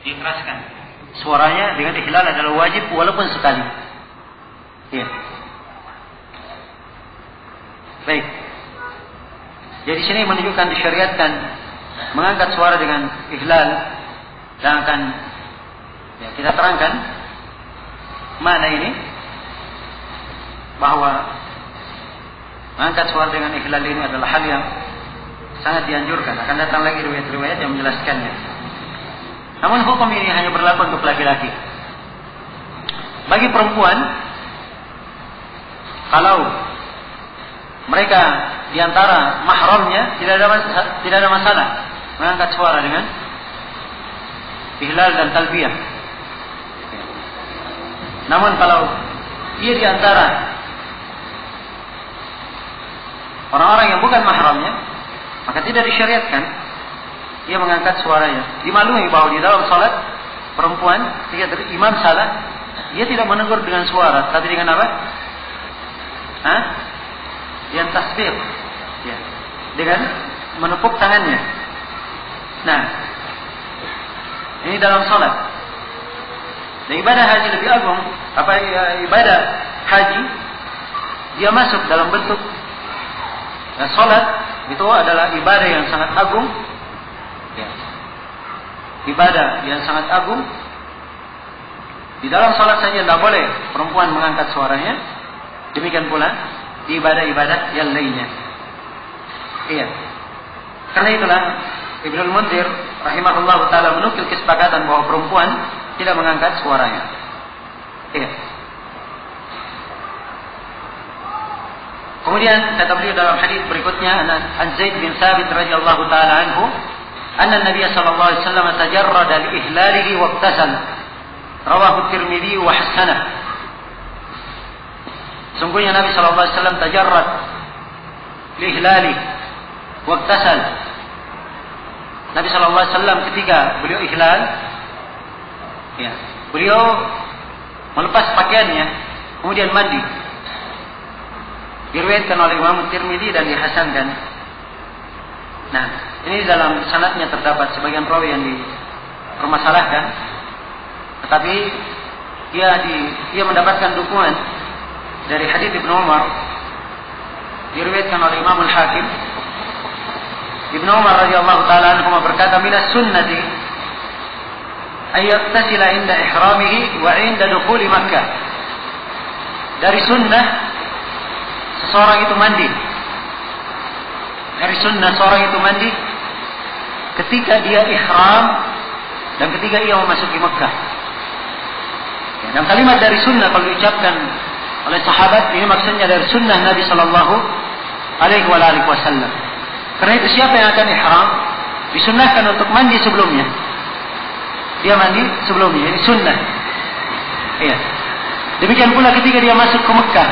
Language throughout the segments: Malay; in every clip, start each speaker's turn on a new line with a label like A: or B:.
A: dikeraskan, suaranya dengan ihlal adalah wajib walaupun sekali. Ya. Baik. Jadi sini menunjukkan disyariatkan mengangkat suara dengan ihlal, dan akan kita terangkan makna ini, bahwa mengangkat suara dengan ihlal ini adalah hal yang sangat dianjurkan. Akan datang lagi riwayat-riwayat yang menjelaskannya. Namun hukum ini hanya berlaku untuk laki-laki. Bagi perempuan, kalau mereka diantara mahramnya tidak ada masalah mengangkat suara dengan ihlal dan talbiyah. Namun kalau dia diantara orang-orang yang bukan mahramnya, maka tidak disyariatkan ia mengangkat suaranya. Dimaklumi bahwa di dalam salat perempuan ketika imam salah, dia tidak menegur dengan suara, tapi dengan apa? Yang tasbih, ya, dengan menepuk tangannya. Nah, ini dalam salat. Dan ibadah haji lebih agung. Ibadah haji dia masuk dalam bentuk salat, itu adalah ibadah yang sangat agung. Ya. Ibadah yang sangat agung. Di dalam salat saja tidak boleh perempuan mengangkat suaranya. Demikian pula di ibadah-ibadah yang lainnya. Iya. Karena itulah Ibnul Munzir rahimahullah taala menukil kesepakatan bahwa perempuan tidak mengangkat suaranya. Iya. Kemudian kata beliau dalam hadis berikutnya, an Zaid bin Thabit radhiyallahu taala anhu, anna Nabi sallallahu alaihi wasallam tajarrada li ihlalihi wa ibtasal. Rawahu Tirmidzi wa hasanah. Sungguhnya Nabi sallallahu alaihi wasallam tajarrad li ihlali wa ibtasal. Nabi sallallahu alaihi wasallam ketika beliau ihlal, ya, beliau melepas pakaiannya kemudian mandi. Diriwayatkan oleh Imam Tirmidzi dan dihasankan. Nah, ini dalam sanadnya terdapat sebagian rawi yang dipermasalahkan, tetapi dia mendapatkan dukungan dari hadis Ibnu Umar, diriwayatkan oleh Imam Al-Hakim. Ibnu Umar radhiyallahu taala anhu berkata, "Minas sunnati ay yaktasila inda ihramihi wa inda dukhuli Makkah." Dari sunnah seseorang itu mandi. Dari sunnah seorang itu mandi ketika dia ihram dan ketika ia memasuki Makkah. Dan kalimat dari sunnah kalau diucapkan oleh sahabat ini maksudnya dari sunnah Nabi sallallahu alaihi wasallam. Karena itu siapa yang akan ihram disunnahkan untuk mandi sebelumnya. Dia mandi sebelumnya, ini sunnah. Iya. Demikian pula ketika dia masuk ke Mekah.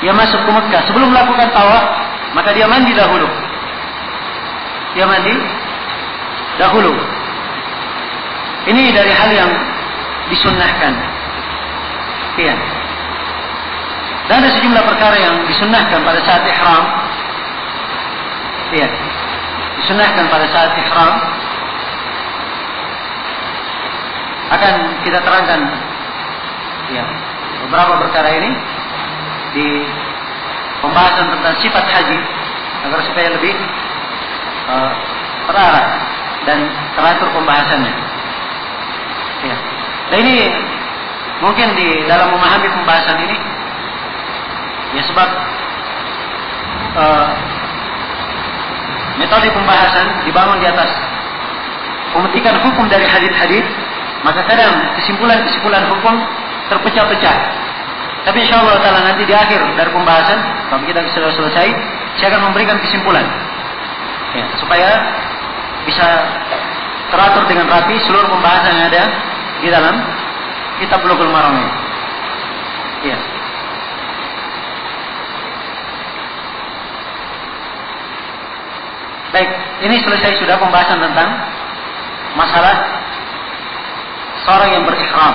A: Dia masuk ke Mekah sebelum melakukan tawaf, maka dia mandi dahulu. Dia mandi dahulu. Ini dari hal yang disunnahkan. Iya. Dan ada sejumlah perkara yang disunnahkan pada saat ihram. Iya. Disunnahkan pada saat ihram. Akan kita terangkan, ya, beberapa perkara ini di pembahasan tentang sifat haji agar supaya lebih terarah dan teratur pembahasannya. Ya. Nah ini mungkin di dalam memahami pembahasan ini, ya sebab metode pembahasan dibangun di atas pemetikan hukum dari hadis-hadis, maka kadang kesimpulan-kesimpulan hukum terpecah-pecah. Tapi insyaallah taala nanti di akhir dari pembahasan, kalau kita sudah selesai, saya akan memberikan kesimpulan, ya, supaya bisa teratur dengan rapi seluruh pembahasan yang ada di dalam kitab Bulughul Maram ini. Ya. Baik, ini selesai sudah pembahasan tentang masalah seorang yang berihram.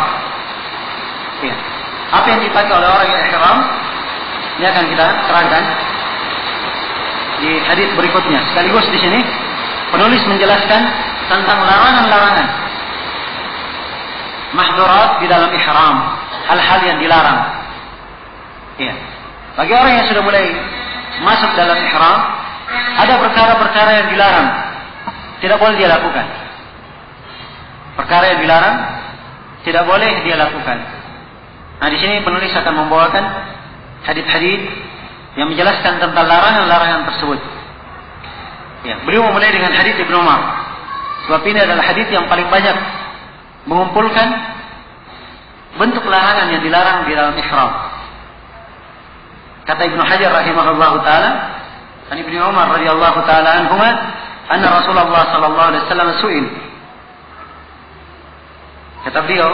A: Ya. Apa yang dipakai oleh orang yang ihram, ini akan kita terangkan di hadis berikutnya. Sekaligus di sini penulis menjelaskan tentang larangan-larangan mahdurat di dalam ihram, hal-hal yang dilarang. Ya. Bagi orang yang sudah mulai masuk dalam ihram, ada perkara-perkara yang dilarang, tidak boleh dia lakukan. Perkara yang dilarang tidak boleh dia lakukan. Nah, di sini penulis akan membawakan hadits-hadits yang menjelaskan tentang larangan-larangan tersebut. Ya, beliau memulai dengan hadits Ibnu Umar. Sebab ini adalah hadits yang paling banyak mengumpulkan bentuk larangan yang dilarang di dalam ihram. Kata Ibnu Hajar rahimahullahu taala, an Ibnu Umar radhiyallahu taala anhuma, anna Rasulullah sallallahu alaihi wasallam su'il. Kata beliau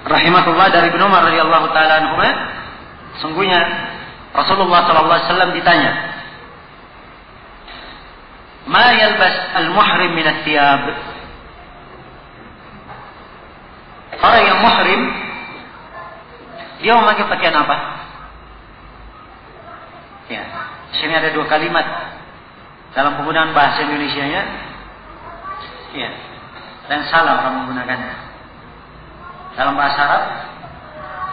A: rahimahullah dari Ibnu Umar radhiyallahu taala anhuma, sungguhnya Rasulullah sallallahu alaihi wasallam ditanya, "Ma yalbas al-muhrim min ath-thiyab?" Orang yang muhrim dia memakai pakaian apa? Ya, di sini ada dua kalimat dalam penggunaan bahasa Indonesianya. Ya, dan salah orang menggunakannya. Dalam bahasa Arab,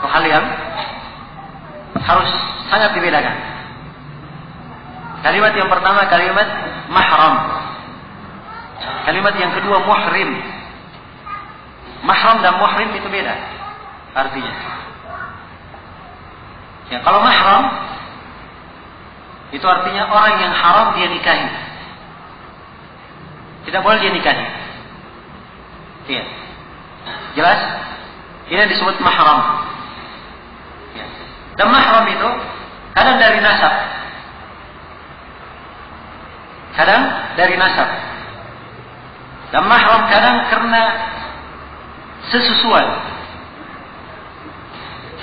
A: itu hal yang harus sangat dibedakan. Kalimat yang pertama kalimat mahram. Kalimat yang kedua muhrim. Mahram dan muhrim itu beda artinya. Ya, kalau mahram itu artinya orang yang haram dia nikahi. Tidak boleh dia nikahi. Ya. Jelas? Ini disebut mahram. Ya. Dan mahram itu kadang dari nasab. Kadang dari nasab. Dan mahram kadang karena sesusuan.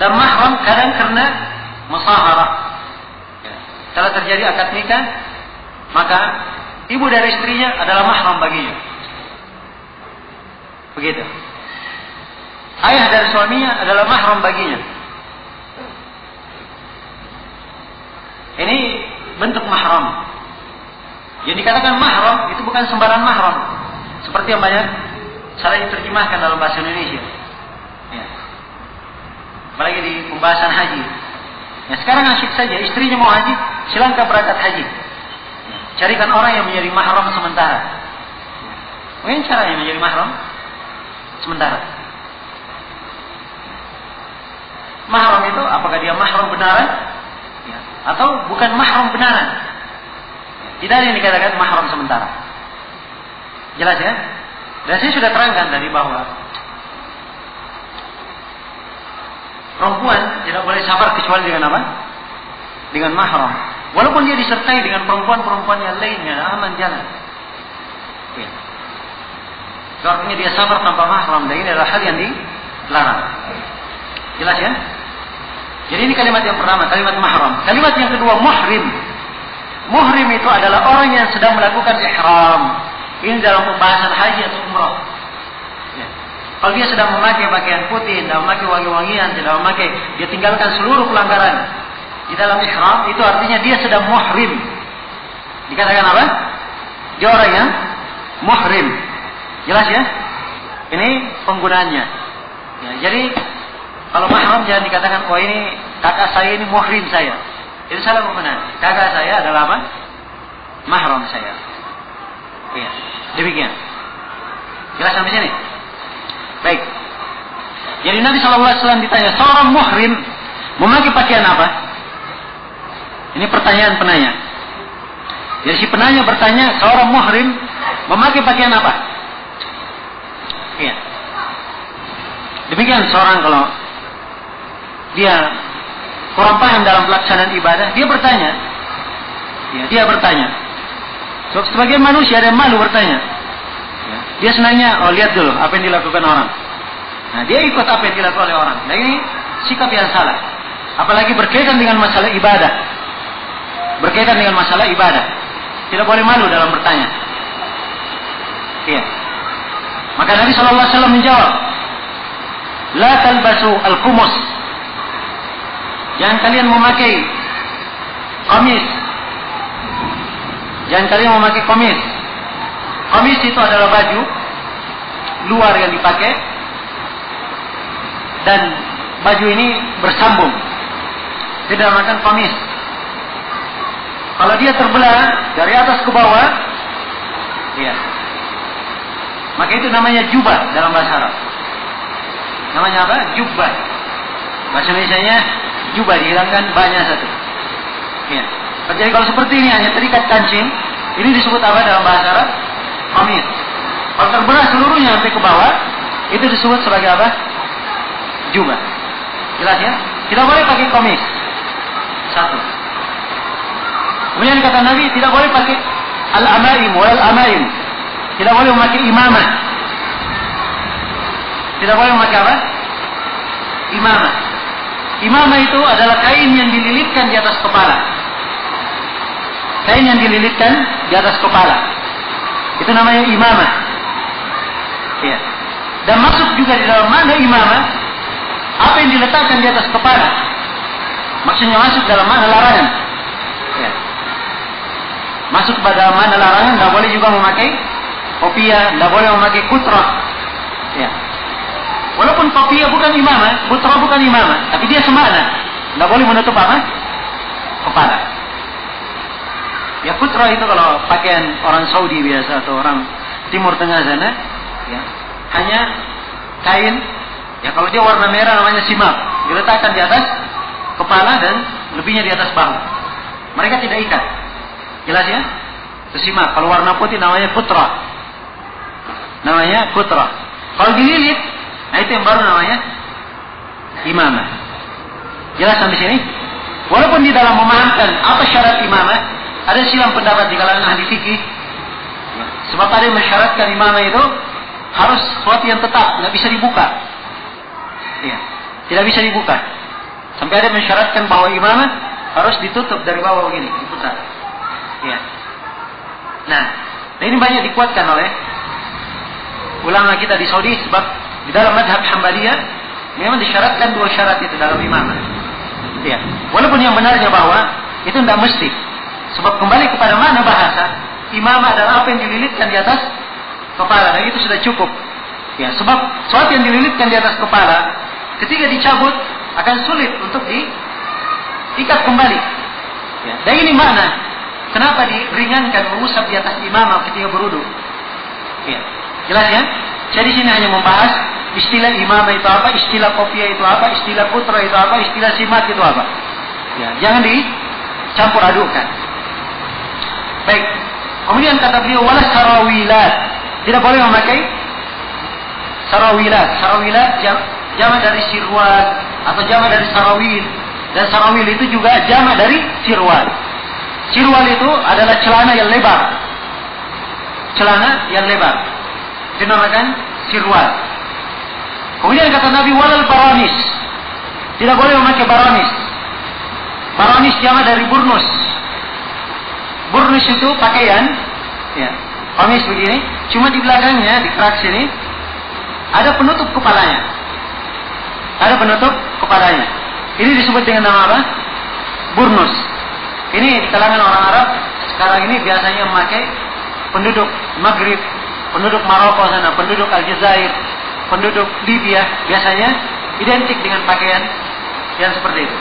A: Dan mahram kadang karena musaharah. Ya. Setelah terjadi akad nikah, maka ibu dari istrinya adalah mahram baginya. Begitu. Ayah dari suaminya adalah mahram baginya. Ini bentuk mahram. Yang dikatakan mahram itu bukan sembarang mahram. Seperti yang banyak salah diterjemahkan dalam bahasa Indonesia. Ya. Apalagi di pembahasan haji. Ya, sekarang asyik saja, istrinya mau haji, silahkan berangkat haji. Ya. Carikan orang yang menjadi mahram sementara. Mungkin caranya menjadi mahram sementara. Mahram itu apakah dia mahram benaran? Ya. Atau bukan mahram benaran? Tidak ada yang dikatakan mahram sementara. Jelas ya? Dan saya sudah terangkan tadi bahwa perempuan tidak boleh sabar kecuali dengan apa? Dengan mahram. Walaupun dia disertai dengan perempuan-perempuan yang lainnya, aman jalan. Ya. Artinya dia sabar tanpa mahram, dan ini adalah hal yang dilarang. Jelas ya? Jadi ini kalimat yang pertama, kalimat mahram. Kalimat yang kedua, muhrim. Muhrim itu adalah orang yang sedang melakukan ihram. Ini dalam pembahasan haji atau umrah. Ya. Kalau dia sedang memakai pakaian putih, tidak memakai wangi-wangian, tidak memakai, dia tinggalkan seluruh pelanggaran di dalam ihram, itu artinya dia sedang muhrim. Dikatakan apa? Dia orang yang muhrim. Jelas ya? Ini penggunaannya. Ya, jadi kalau mahram jangan dikatakan, oh ini kakak saya, ini muhrim saya. Itu salah penggunaan. Kakak saya adalah apa? Mahram saya. Ya, demikian. Jelas sampai sini? Baik. Jadi Nabi SAW ditanya, seorang muhrim memakai pakaian apa? Ini pertanyaan penanya. Jadi si penanya bertanya, seorang muhrim memakai pakaian apa? Iya. Demikian seorang kalau dia kurang paham dalam pelaksanaan ibadah, dia bertanya. Ya, dia bertanya. Sebagian manusia ada yang malu bertanya. Ya, dia senangnya, oh lihat dulu apa yang dilakukan orang. Nah, dia ikut apa yang dilakukan oleh orang. Nah, ini sikap yang salah. Apalagi berkaitan dengan masalah ibadah. Berkaitan dengan masalah ibadah. Tidak boleh malu dalam bertanya. Iya. Maka Nabi SAW menjawab, la talbasu al-qumus. Jangan kalian memakai qamis. Jangan kalian memakai qamis. Qamis itu adalah baju luar yang dipakai, dan baju ini bersambung. Itu dinamakan qamis. Kalau dia terbelah dari atas ke bawah, ya, maka itu namanya jubah dalam bahasa Arab. Namanya apa? Jubah. Bahasa Indonesianya jubah, dihilangkan banyak satu. Ya. Jadi kalau seperti ini hanya terikat kancing, ini disebut apa dalam bahasa Arab? Qamis. Kalau terbelah seluruhnya sampai ke bawah, itu disebut sebagai apa? Jubah. Jelas ya? Tidak boleh pakai qamis. Satu. Kemudian kata Nabi, tidak boleh pakai al-amaim wal amaim. Tidak boleh memakai imamah. Tidak boleh memakai apa? Imamah. Imamah itu adalah kain yang dililitkan di atas kepala. Kain yang dililitkan di atas kepala. Itu namanya imamah. Ya. Dan masuk juga di dalam mana imamah, apa yang diletakkan di atas kepala. Maksudnya masuk dalam mana larangan. Ya. Masuk pada mana larangan, tidak boleh juga memakai kopiah, tidak boleh memakai kutrah. Ya. Walaupun kopiah bukan imamah, kutrah bukan imamah, tapi dia semakna. Tidak boleh menutup apa? Kepala. Ya, kutrah itu kalau pakaian orang Saudi biasa atau orang Timur Tengah sana, ya, hanya kain. Ya, kalau dia warna merah namanya simak, diletakkan di atas kepala dan lebihnya di atas bahu. Mereka tidak ikat. Jelas ya? Simak. Kalau warna putih namanya kutrah. Namanya kutrah. Kalau dililit, nah itu yang baru namanya imamah. Jelas sampai sini? Walaupun di dalam memahamkan apa syarat imamah, ada silang pendapat di kalangan ahli fikih. Sebab ada yang mensyaratkan imamah itu harus sesuatu yang tetap, tidak bisa dibuka. Ya, tidak bisa dibuka. Sampai ada yang mensyaratkan bahwa imamah harus ditutup dari bawah begini, diputar. Ya. Nah, ini banyak dikuatkan oleh ulama kita di Saudi, sebab di dalam mazhab Hambaliyah memang disyaratkan dua syarat itu dalam imamah. Ya. Walaupun yang benarnya bahwa itu tidak mesti. Sebab kembali kepada mana bahasa, imamah adalah apa yang dililitkan di atas kepala, dan itu sudah cukup. Ya, sebab sesuatu yang dililitkan di atas kepala, ketika dicabut akan sulit untuk diikat kembali. Ya. Dan ini makna kenapa diringankan mengusap di atas imamah ketika berwudu. Ya. Jelas ya? Jadi sini hanya membahas istilah imamah itu apa, istilah kopiah itu apa, istilah putra itu apa, istilah simat itu apa. Ya. Jangan dicampur adukan. Baik. Kemudian kata beliau wala sarawilat. Tidak boleh memakai sarawilat. Sarawilat jamak dari sirwal atau jamak dari sarawil. Dan sarawil itu juga jamak dari sirwal. Sirwal itu adalah celana yang lebar. Celana yang lebar. Dinamakan sirwal. Kemudian kata Nabi walal baranis. Tidak boleh memakai baranis. Baranis jamak dari burnus. Burnus itu pakaian, ya, qamis begini, cuma di belakangnya, di kerak sini, ada penutup kepalanya. Ada penutup kepalanya. Ini disebut dengan nama apa? Burnus. Ini di kalangan orang Arab sekarang ini biasanya memakai penduduk Maghrib, penduduk Maroko sana, penduduk Aljazair, penduduk Libya, biasanya identik dengan pakaian yang seperti itu.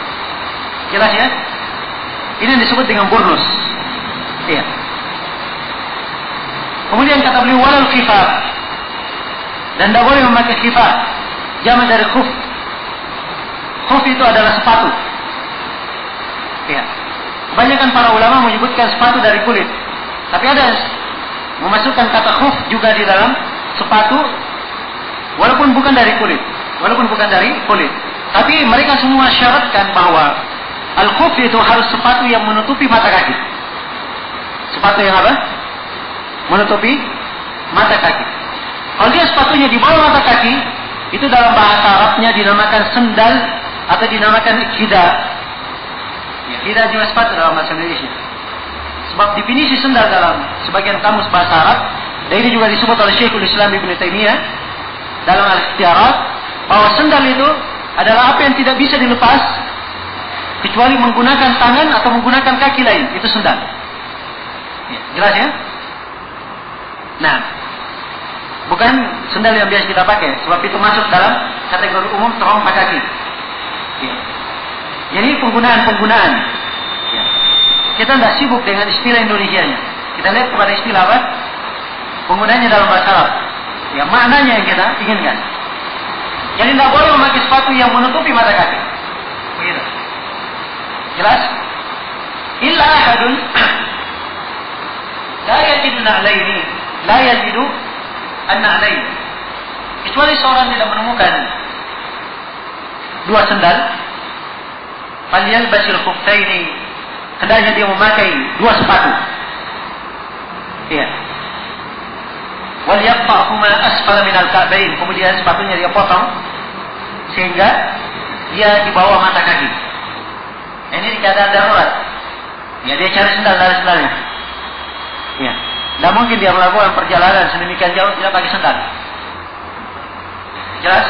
A: Jelas ya? Ini yang disebut dengan burnus. Iya. Kemudian kata beliau walal khifaf. Dan tidak boleh memakai khifaf. Jamak dari khuf. Khuf itu adalah sepatu. Iya. Kebanyakan para ulama menyebutkan sepatu dari kulit. Tapi ada memasukkan kata khuf juga di dalam sepatu, walaupun bukan dari kulit. Walaupun bukan dari kulit. Tapi mereka semua syaratkan bahwa al-khuf itu harus sepatu yang menutupi mata kaki. Sepatu yang apa? Menutupi mata kaki. Kalau dia sepatunya di bawah mata kaki, itu dalam bahasa Arabnya dinamakan sendal atau dinamakan hida. Ya, hida juga sepatu dalam bahasa Indonesia. Sebab definisi sendal dalam sebagian kamus bahasa Arab, dan ini juga disebut oleh Syekhul Islam Ibnu Taimiyah dalam Al-Ikhtiarat, bahwa sendal itu adalah apa yang tidak bisa dilepas kecuali menggunakan tangan atau menggunakan kaki lain. Itu sendal. Ya, jelas ya? Nah, bukan sendal yang biasa kita pakai, sebab itu masuk dalam kategori umum terompak kaki. Ya. Jadi penggunaan. Ya. Kita tidak sibuk dengan istilah Indonesianya. Kita lihat kepada istilah apa? Penggunaannya dalam bahasa Arab. Ya, maknanya yang kita inginkan. Jadi tidak boleh memakai sepatu yang menutupi mata kaki. Begitu. Jelas? Illa ahadun la yajidu na'laini, la yajidu an-na'lain. Kecuali seorang tidak menemukan dua sendal, falyalbasil khuffaini, hendaknya dia memakai dua sepatu. Iya. Wal yaqta'huma asfala min al-ka'bain, kemudian sepatunya dia potong sehingga dia di bawah mata kaki. Ini di keadaan darurat. Ya, dia cari sendalnya. Ya. Tidak mungkin dia melakukan perjalanan sedemikian jauh tidak pakai sendal. Jelas?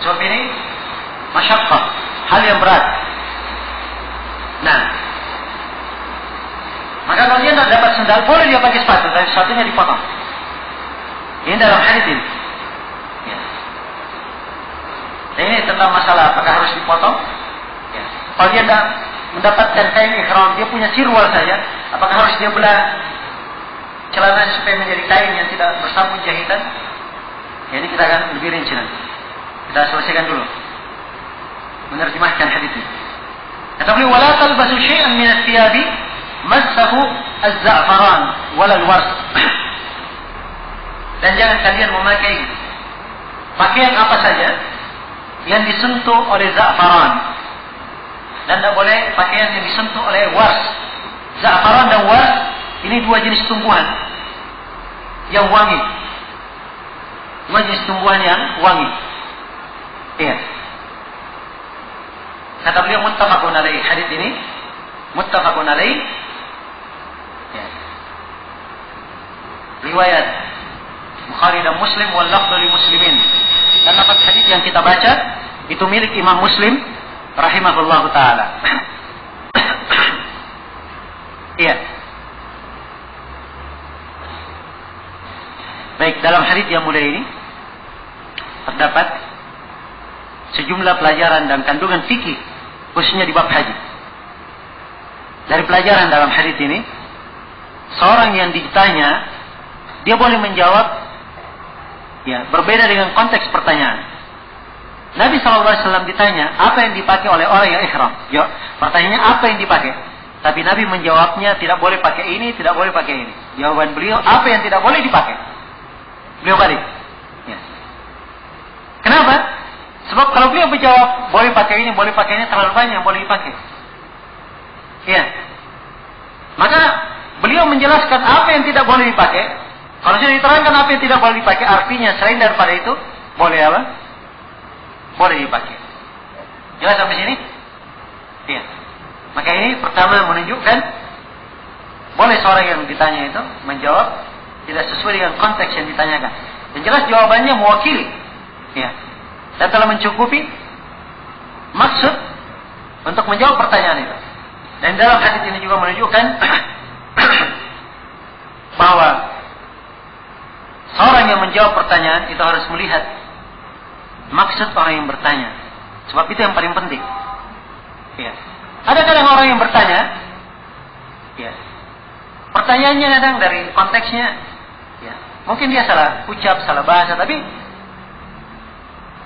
A: Sebab ini masyaqqah, hal yang berat. Nah, maka kalau dia tidak dapat sendal, boleh dia pakai sepatu, tapi sepatunya dipotong. Ini dalam hadis ini. Ya. Ini tentang masalah apakah harus dipotong. Ya. Kalau dia tidak mendapatkan kain ihram, dia punya sirwal saja, apakah harus dia belah celana supaya menjadi kain yang tidak bersambung jahitan? Ya, ini kita akan lebih rinci nanti. Kita selesaikan dulu menerjemahkan hadis ini. Kata beliau, wala talbasu syai'an min ath-thiyabi massahu az-za'faran wala al-wars. Dan jangan kalian memakai pakaian apa saja yang disentuh oleh za'faran. Dan tidak boleh pakaian yang disentuh oleh wars. Za'faran dan wars ini dua jenis tumbuhan yang wangi. Dua jenis tumbuhan yang wangi. Iya. Kata beliau muttafaqun alaih, hadis ini muttafaqun alaih. Ya. Riwayat Bukhari dan Muslim wal lafdhu li Muslimin. Dan lafaz hadis yang kita baca itu milik Imam Muslim rahimahullahu taala. Iya. Baik, dalam hadis yang mulia ini terdapat sejumlah pelajaran dan kandungan fikih khususnya di bab haji. Dari pelajaran dalam hadis ini, seorang yang ditanya dia boleh menjawab ya berbeda dengan konteks pertanyaan. Nabi SAW ditanya apa yang dipakai oleh orang yang ihram. Pertanyaannya apa yang dipakai? Tapi Nabi menjawabnya tidak boleh pakai ini, tidak boleh pakai ini. Jawaban beliau apa yang tidak boleh dipakai? Beliau balik. Ya. Kenapa? Sebab kalau beliau menjawab boleh pakai ini, boleh pakai ini, terlalu banyak boleh dipakai. Ya. Maka beliau menjelaskan apa yang tidak boleh dipakai. Kalau sudah diterangkan apa yang tidak boleh dipakai, artinya selain daripada itu boleh apa? Boleh dipakai. Jelas sampai sini? Iya. Maka ini pertama menunjukkan boleh seorang yang ditanya itu menjawab tidak sesuai dengan konteks yang ditanyakan. Dan jelas jawabannya mewakili. Ya. Dan telah mencukupi maksud untuk menjawab pertanyaan itu. Dan dalam hadis ini juga menunjukkan bahwa seorang yang menjawab pertanyaan itu harus melihat maksud orang yang bertanya. Sebab itu yang paling penting. Ya. Ada kadang orang yang bertanya, ya, pertanyaannya kadang dari konteksnya, ya, mungkin dia salah ucap, salah bahasa, tapi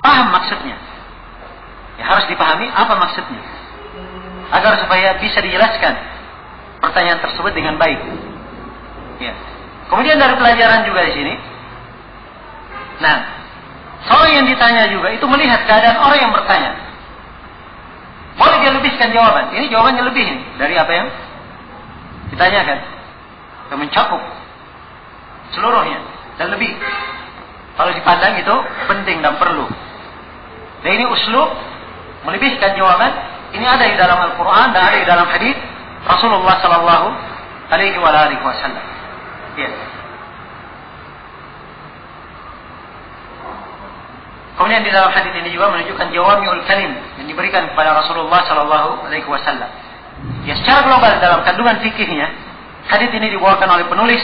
A: paham maksudnya. Ya, harus dipahami apa maksudnya, agar supaya bisa dijelaskan pertanyaan tersebut dengan baik. Ya. Kemudian dari pelajaran juga di sini, nah, seorang yang ditanya juga itu melihat keadaan orang yang bertanya. Boleh dia lebihkan jawaban. Ini jawabannya lebih dari apa yang ditanyakan. Yang mencakup seluruhnya dan lebih. Kalau dipandang itu penting dan perlu. Dan ini uslub melebihkan jawaban. Ini ada di dalam Al-Quran dan ada di dalam hadis Rasulullah Sallallahu Alaihi Wasallam. Ya. Kemudian di dalam hadis ini juga menunjukkan jawami'ul kalim yang diberikan kepada Rasulullah Sallallahu Alaihi Wasallam. Ya, secara global dalam kandungan fikihnya, hadis ini dibawakan oleh penulis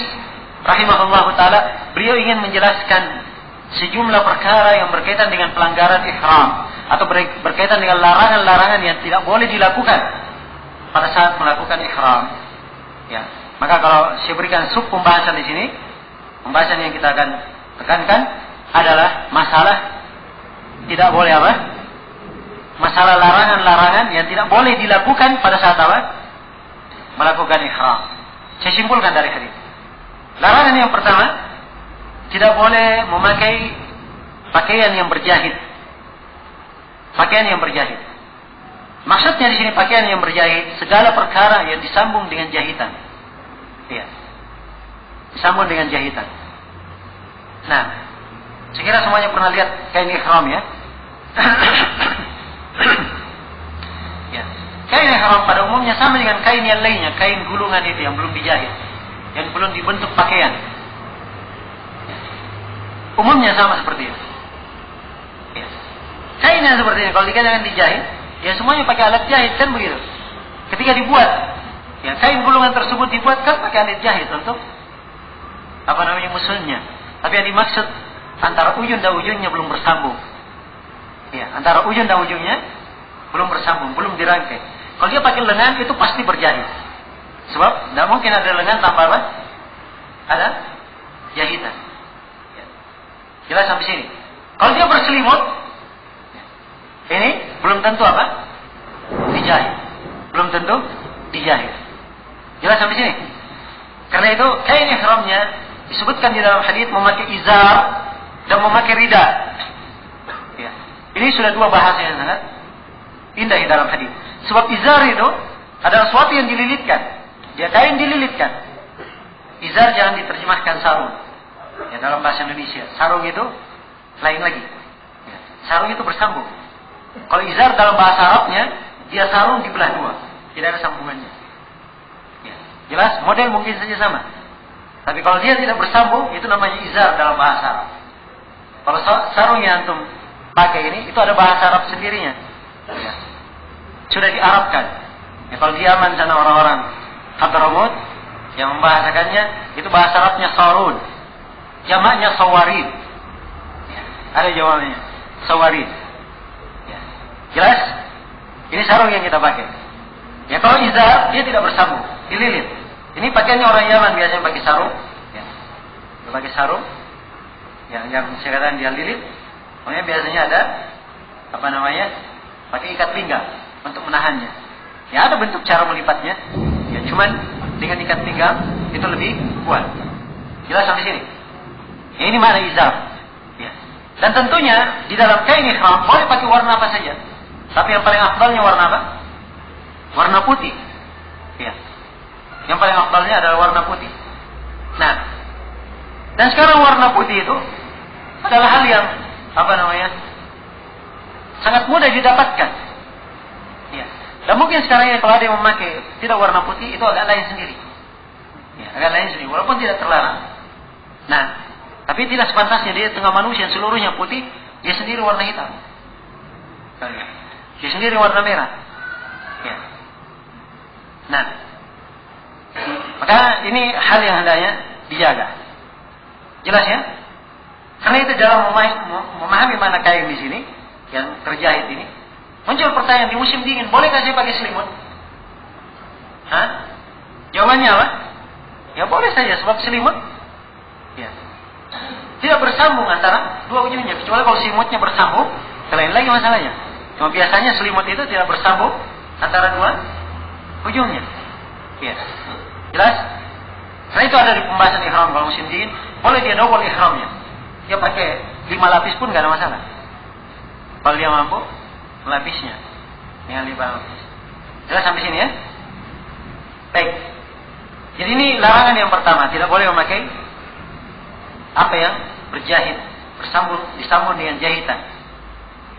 A: rahimahullahu taala, beliau ingin menjelaskan sejumlah perkara yang berkaitan dengan pelanggaran ihram atau berkaitan dengan larangan-larangan yang tidak boleh dilakukan pada saat melakukan ihram. Ya, maka kalau saya berikan sub pembahasan di sini, pembahasan yang kita akan tekankan adalah masalah tidak boleh apa? Masalah larangan-larangan yang tidak boleh dilakukan pada saat apa? Melakukan ihram. Saya simpulkan dari hadis. Larangan yang pertama, tidak boleh memakai pakaian yang berjahit. Pakaian yang berjahit. Maksudnya di sini pakaian yang berjahit, segala perkara yang disambung dengan jahitan. Iya. Disambung dengan jahitan. Nah, sekira semuanya pernah lihat kain ihram ya? Ya. Kain ihram pada umumnya sama dengan kain yang lainnya, kain gulungan itu yang belum dijahit, yang belum dibentuk pakaian. Umumnya sama seperti itu. Ya. Kain yang seperti ini, kalau dikatakan dijahit, ya semuanya pakai alat jahit kan begitu. Ketika dibuat, ya kain gulungan tersebut dibuat kan pakai alat jahit untuk apa namanya musuhnya. Tapi yang dimaksud antara ujung dan ujungnya belum bersambung. Ya, antara ujung dan ujungnya belum bersambung, belum dirangkai. Kalau dia pakai lengan itu pasti berjahit. Sebab tidak mungkin ada lengan tanpa apa? Ada jahitan. Ya. Jelas sampai sini. Kalau dia berselimut, ini belum tentu apa? Dijahit. Belum tentu dijahit. Jelas sampai sini. Karena itu kain ihramnya disebutkan di dalam hadis memakai izar dan memakai rida. Ya. Ini sudah dua bahasa yang sangat indah di dalam hadis. Sebab izar itu adalah sesuatu yang dililitkan. Dia kain dililitkan. Izar jangan diterjemahkan sarung. Ya, dalam bahasa Indonesia, sarung itu lain lagi. Ya. Sarung itu bersambung. Kalau izar dalam bahasa Arabnya, dia sarung dibelah dua, tidak ada sambungannya. Ya. Jelas, model mungkin saja sama. Tapi kalau dia tidak bersambung, itu namanya izar dalam bahasa Arab. Kalau sarung yang antum pakai ini, itu ada bahasa Arab sendirinya. Ya. Sudah diarabkan. Ya, kalau di Yaman sana orang-orang Hadramut yang membahasakannya, itu bahasa Arabnya sarun. Jamaknya sawarin. Ya. Ada jawabannya. Sawarin. Ya. Jelas? Ini sarung yang kita pakai. Ya kalau izar, dia tidak bersambung. Dililit. Ini pakaiannya orang Yaman biasanya pakai sarung. Ya. Dia pakai sarung. Ya, yang saya katakan dia lilit. Pokoknya biasanya ada apa namanya? Pakai ikat pinggang untuk menahannya. Ya ada bentuk cara melipatnya. Ya cuman dengan ikat pinggang itu lebih kuat. Jelas sampai sini. Ya, ini makna izar. Ya. Dan tentunya di dalam kain ihram boleh pakai warna apa saja. Tapi yang paling afdalnya warna apa? Warna putih. Ya. Yang paling afdalnya adalah warna putih. Nah, dan sekarang warna putih itu adalah hal yang apa namanya? Sangat mudah didapatkan. Ya. Dan mungkin sekarang ini kalau ada yang memakai tidak warna putih itu agak lain sendiri. Ya, agak lain sendiri walaupun tidak terlarang. Nah, tapi tidak sepantasnya dia tengah manusia yang seluruhnya putih, dia sendiri warna hitam. Dia sendiri warna merah. Ya. Nah, maka ini hal yang hendaknya dijaga. Jelas ya? Karena itu dalam memahami mana kain di sini yang terjahit ini, muncul pertanyaan di musim dingin, bolehkah saya pakai selimut? Hah? Jawabannya apa? Ya boleh saja, sebab selimut ya tidak bersambung antara dua ujungnya. Kecuali kalau selimutnya bersambung, lain lagi masalahnya. Cuma biasanya selimut itu tidak bersambung antara dua ujungnya. Ya. Jelas? Karena itu ada di pembahasan ihram kalau musim dingin, boleh dia double ihramnya. Dia pakai 5 lapis pun gak ada masalah. Kalau dia mampu melapisnya dengan 5 lapis. Jelas sampai sini ya? Baik. Jadi ini larangan yang pertama, tidak boleh memakai apa yang berjahit, disambung dengan jahitan.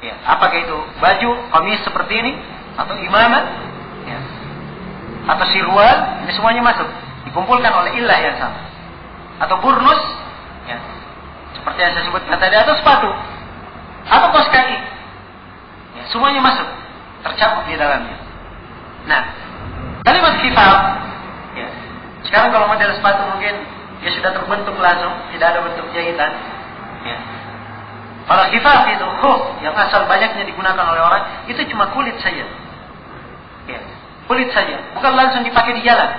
A: Ya, apakah itu baju, kamis seperti ini, atau imamah, ya, atau sirwal, ini semuanya masuk, dikumpulkan oleh ilah yang sama. Atau burnus, ya, seperti yang saya sebutkan tadi, atau sepatu, atau kaos kaki, ya, semuanya masuk, tercakup di dalamnya. Nah, kalimat khifaf, ya, sekarang kalau model sepatu mungkin dia sudah terbentuk langsung, tidak ada bentuk jahitan. Ya. Kalau khifaf itu khuf yang asal banyaknya digunakan oleh orang, itu cuma kulit saja. Ya. Kulit saja, bukan langsung dipakai di jalan.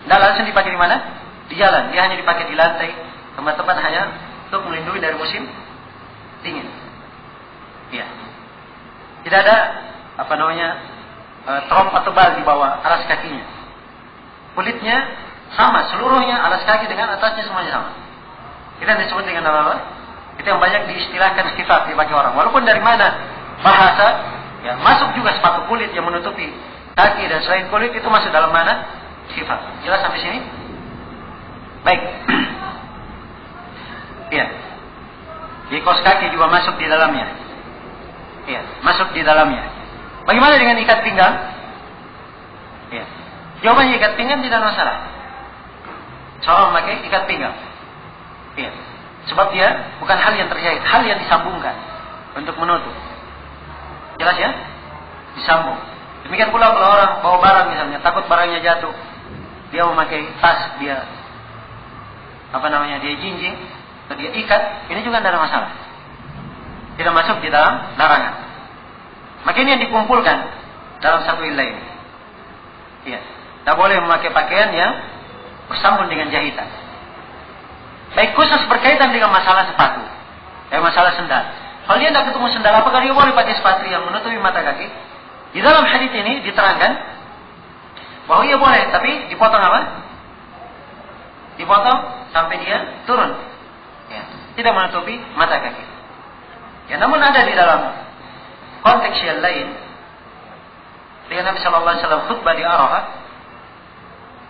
A: Tidak langsung dipakai di mana? Di jalan. Dia hanya dipakai di lantai, tempat-tempat hanya untuk melindungi dari musim dingin. Ya. Tidak ada trompa tebal di bawah alas kakinya. Kulitnya sama, seluruhnya alas kaki dengan atasnya semuanya sama. Itu yang disebut dengan apa? Itu yang banyak diistilahkan khifaf dipakai orang. Walaupun dari mana bahasa, ya masuk juga sepatu kulit yang menutupi kaki dan selain kulit itu masuk dalam mana? Khifaf. Jelas sampai sini? Baik. Ya. Jadi kaos kaki juga masuk di dalamnya. Ya, masuk di dalamnya. Bagaimana dengan ikat pinggang? Ya. Jawabannya ikat pinggang tidak masalah. Seorang memakai ikat pinggang. Ya. Sebab dia bukan hal yang terjahit, hal yang disambungkan untuk menutup. Jelas ya? Disambung. Demikian pula kalau orang bawa barang misalnya, takut barangnya jatuh, dia memakai tas, dia dia jinjing, atau dia ikat, ini juga tidak ada masalah. Tidak masuk di dalam larangan. Maka ini yang dikumpulkan dalam satu ilah ini. Iya. Tidak boleh memakai pakaian yang bersambung dengan jahitan. Baik, khusus berkaitan dengan masalah sepatu, masalah sendal. Kalau dia tidak ketemu sendal, apakah dia boleh pakai sepatu yang menutupi mata kaki? Di dalam hadis ini diterangkan bahwa ia boleh, tapi dipotong apa? Dipotong sampai dia turun, ya, tidak menutupi mata kaki. Ya, namun ada di dalam konteks yang lain, dengan Nabi Sallallahu Alaihi Wasallam khutbah di Arafah,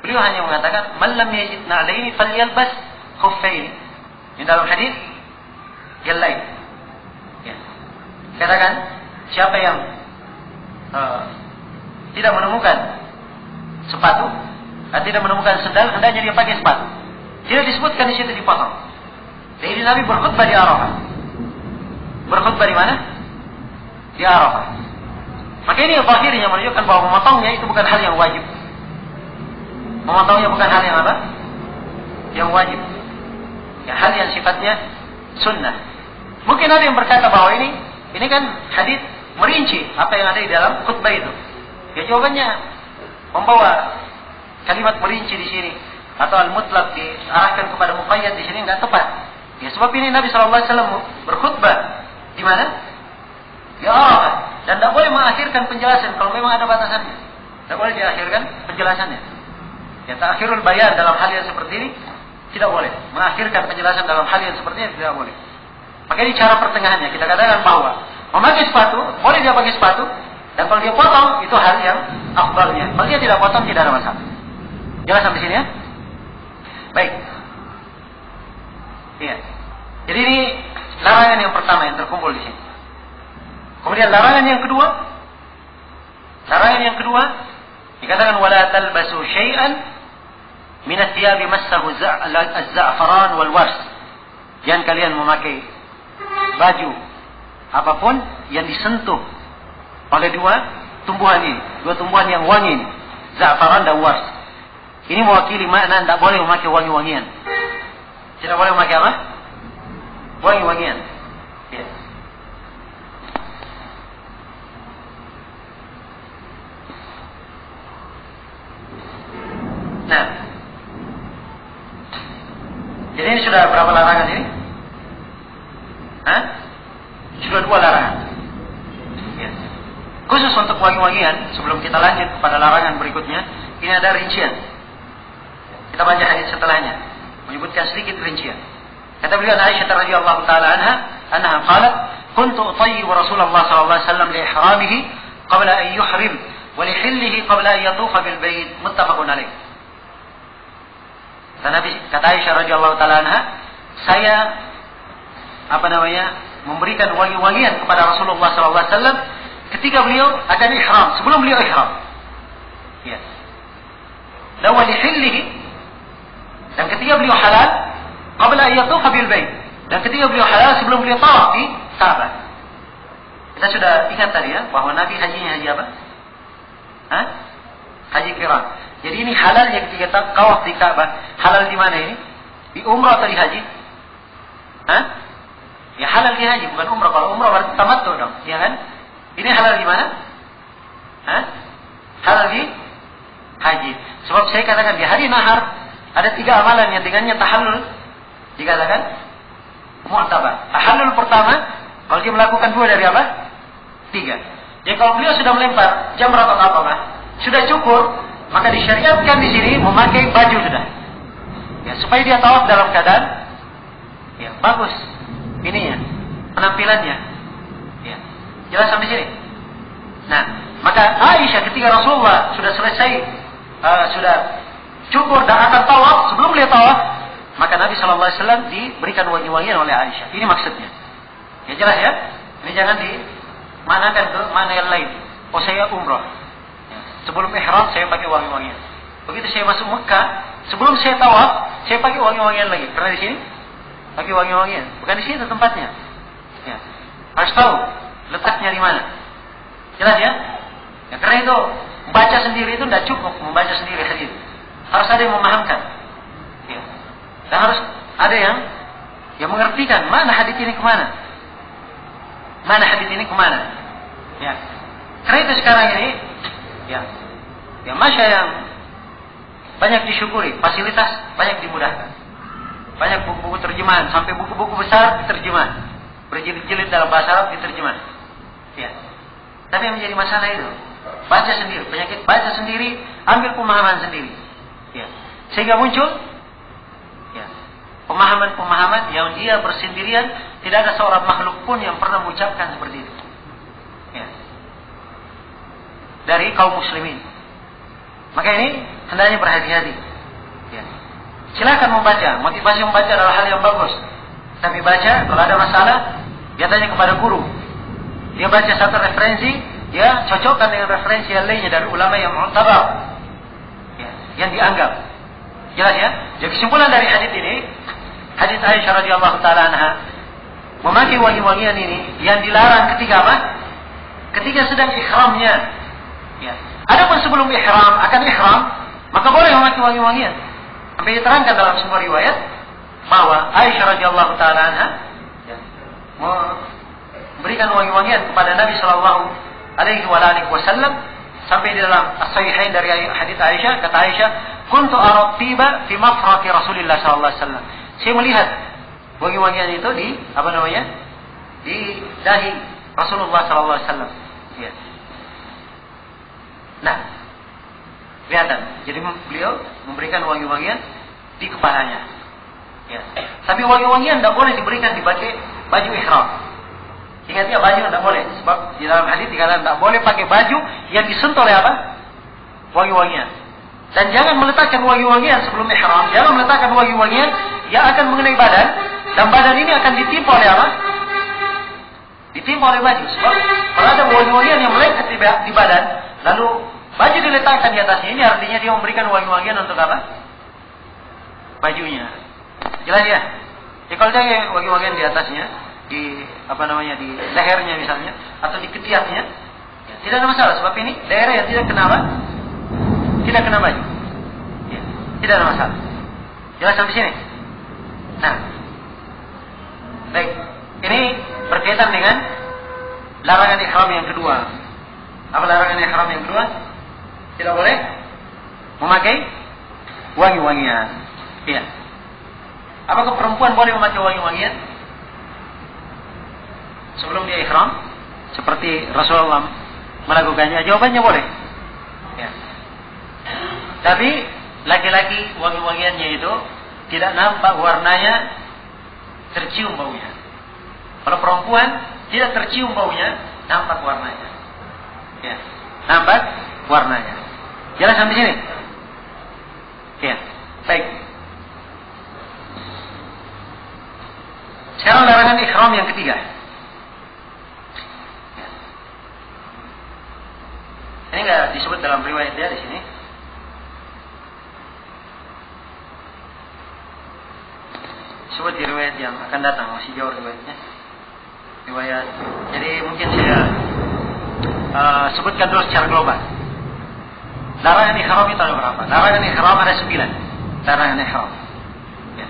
A: beliau hanya mengatakan, "Man lam yajid na'laini falyalbas khuffaini." Di dalam hadis yang lain, ya, katakan siapa yang tidak menemukan sepatu, tidak menemukan sendal, hendaknya dia pakai sepatu. Tidak disebutkan di situ dipotong. Jadi Nabi berkhutbah di Arafah. Berkhutbah di mana? Di Arafah. Maka ini zahirnya menunjukkan bahwa memotongnya itu bukan hal yang wajib. Memotongnya bukan hal yang apa? Yang wajib. Ya, hal yang sifatnya sunnah. Mungkin ada yang berkata bahwa ini kan hadis merinci apa yang ada di dalam khutbah itu. Ya, jawabannya membawa kalimat merinci di sini atau al-mutlaq diarahkan kepada muqayyad di sini enggak tepat. Ya, sebab ini Nabi SAW berkhutbah di mana? Di Arafah. Dan tidak boleh mengakhirkan penjelasan kalau memang ada batasannya. Tidak boleh diakhirkan penjelasannya. Ya, ta'khirul bayan dalam hal yang seperti ini tidak boleh. Mengakhirkan penjelasan dalam hal yang seperti ini tidak boleh. Maka ini cara pertengahannya. Kita katakan bahwa memakai sepatu, boleh dia pakai sepatu. Dan kalau dia potong, itu hal yang afdalnya. Kalau dia tidak potong, tidak ada masalah. Jelas sampai sini ya? Baik. Iya. Jadi ini larangan yang pertama yang terkumpul di sini. Kemudian larangan yang kedua. Larangan yang kedua dikatakan wala talbasu syai'an min ath-thiyab massahu az-za'faran wal wars. Jangan kalian memakai baju apapun yang disentuh oleh dua tumbuhan ini, dua tumbuhan yang wangi ini, za'faran dan wars. Ini mewakili makna tidak boleh memakai wangi-wangian. Tidak boleh memakai apa? Wangi-wangian. Ya. Nah, jadi ini sudah berapa larangan ini? Hah? Sudah 2 larangan. Ya. Khusus untuk wangi-wangian, sebelum kita lanjut kepada larangan berikutnya, ini ada rincian. Kita baca hadis setelahnya, menyebutkan sedikit rincian. Kata beliau Aisyah radhiyallahu taala anha qalat, "Kuntu utayyibu Rasulullah sallallahu alaihi wasallam li ihramihi qabla an yuhrim wa li hillihi qabla an yatufa bil bait." Muttafaqun alaih. Kata Aisyah radhiyallahu taala anha, saya memberikan wangi-wangian kepada Rasulullah sallallahu alaihi wasallam ketika beliau akan ihram, sebelum beliau ihram. Ya. Dan wa li hillihi, dan ketika beliau halal, qabla yatufa bil bait, dan ketika beliau halal sebelum beliau tawaf di Ka'bah. Kita sudah ingat tadi ya bahwa Nabi hajinya haji apa? Haji qiran. Jadi ini halal yang ketika tawaf di Ka'bah. Halal di mana ini? Di umrah atau di haji? Hah? Ya halal di haji, bukan umrah. Kalau umrah berarti tamattu dong, ya kan? Ini halal di mana? Hah? Halal di haji. Sebab saya katakan di hari nahar ada 3 amalan yang dengannya tahallul dikatakan mu'tabar. Tahallul pertama, kalau dia melakukan 2 dari apa? 3. Jadi kalau beliau sudah melempar jamrat atau apa, sudah cukur, maka disyariatkan di sini memakai baju sudah. Ya, supaya dia tawaf dalam keadaan ya bagus ininya, penampilannya. Ya. Jelas sampai sini. Nah, maka Aisyah ketika Rasulullah sudah selesai sudah cukur dan akan tawaf, sebelum beliau tawaf, maka Nabi sallallahu alaihi wasallam diberikan wangi-wangian oleh Aisyah. Ini maksudnya. Ya jelas ya? Ini jangan dimanakan ke mana yang lain. Oh saya umrah. Ya. Sebelum ihram saya pakai wangi-wangian. Begitu saya masuk Mekah, sebelum saya tawaf, saya pakai wangi-wangian lagi. Pernah di sini? Pakai wangi-wangian. Bukan di sini tempatnya. Ya. Harus tahu letaknya di mana. Jelas ya? Ya karena itu membaca sendiri itu tidak cukup membaca sendiri hadis. Harus ada yang memahamkan. Ya. Dan harus ada yang mengertikan mana hadis ini kemana. Mana hadis ini kemana. Ya. Karena itu sekarang ini ya masya yang banyak disyukuri, fasilitas banyak dimudahkan. Banyak buku-buku terjemahan, sampai buku-buku besar diterjemah. Berjilid-jilid dalam bahasa Arab diterjemah. Ya. Tapi yang menjadi masalah itu baca sendiri, penyakit baca sendiri, ambil pemahaman sendiri. Ya. Sehingga muncul ya, pemahaman-pemahaman yang dia bersendirian, tidak ada seorang makhluk pun yang pernah mengucapkan seperti itu. Ya. Dari kaum muslimin. Maka ini hendaknya berhati-hati. Ya. Silakan membaca, motivasi membaca adalah hal yang bagus. Tapi baca, kalau ada masalah, dia tanya kepada guru. Dia baca satu referensi, dia cocokkan dengan referensi yang lainnya dari ulama yang mu'tabar, ya, yang dianggap. Jelas ya? Jadi kesimpulan dari hadis ini, hadis Aisyah radhiyallahu taala anha, memakai wangi-wangian ini yang dilarang ketika apa? Ketika sedang ihramnya. Ya. Adapun sebelum ihram, akan ihram, maka boleh memakai wangi-wangian. Sampai diterangkan dalam sebuah riwayat bahwa Aisyah radhiyallahu taala anha ya, memberikan wangi-wangian kepada Nabi sallallahu alaihi wasallam sampai di dalam as-sahihain dari hadis Aisyah, kata Aisyah, "Kuntu ara tiba fi mafraqi Rasulillah sallallahu alaihi wasallam." Saya melihat wangi-wangian itu di di dahi Rasulullah sallallahu alaihi wasallam. Ya. Nah, kelihatan. Jadi beliau memberikan wangi-wangian di kepalanya. Ya. Tapi wangi-wangian tidak boleh diberikan dipakai baju ihram. Ingat ya, baju tidak boleh. Sebab di dalam hadis dikatakan tidak boleh pakai baju yang disentuh oleh apa? Wangi-wangian. Dan jangan meletakkan wangi-wangian sebelum ihram. Jangan meletakkan wangi-wangian yang akan mengenai badan. Dan badan ini akan ditimpa oleh apa? Ditimpa oleh baju. Sebab kalau ada wangi-wangian yang melekat di badan, lalu baju diletakkan di atasnya, ini artinya dia memberikan wangi-wangian untuk apa? Bajunya. Jelas ya? Jadi kalau dia wangi-wangian di atasnya, di di lehernya misalnya, atau di ketiaknya, ya, tidak ada masalah. Sebab ini daerah yang tidak kena apa? Tidak kena baju. Ya, tidak ada masalah. Jelas sampai sini? Nah, baik. Ini berkaitan dengan larangan ihram yang kedua. Apa larangan ihram yang kedua? Tidak boleh memakai wangi-wangian. Iya. Apakah perempuan boleh memakai wangi-wangian sebelum dia ihram? Seperti Rasulullah melakukannya. Jawabannya boleh. Ya. Tapi laki-laki wangi-wangiannya itu tidak nampak warnanya, tercium baunya. Kalau perempuan tidak tercium baunya, nampak warnanya. Ya. Nampak warnanya. Jelas sampai sini? Ya. Baik. Sekarang larangan ihram yang ketiga. Ya. Ini enggak disebut dalam riwayat dia di sini. Disebut di riwayat yang akan datang, masih jauh riwayatnya. Riwayat. Jadi mungkin saya sebutkan dulu secara global. Larangan ihram itu ada berapa? Larangan ihram ada 9. larangan ihram. Ya.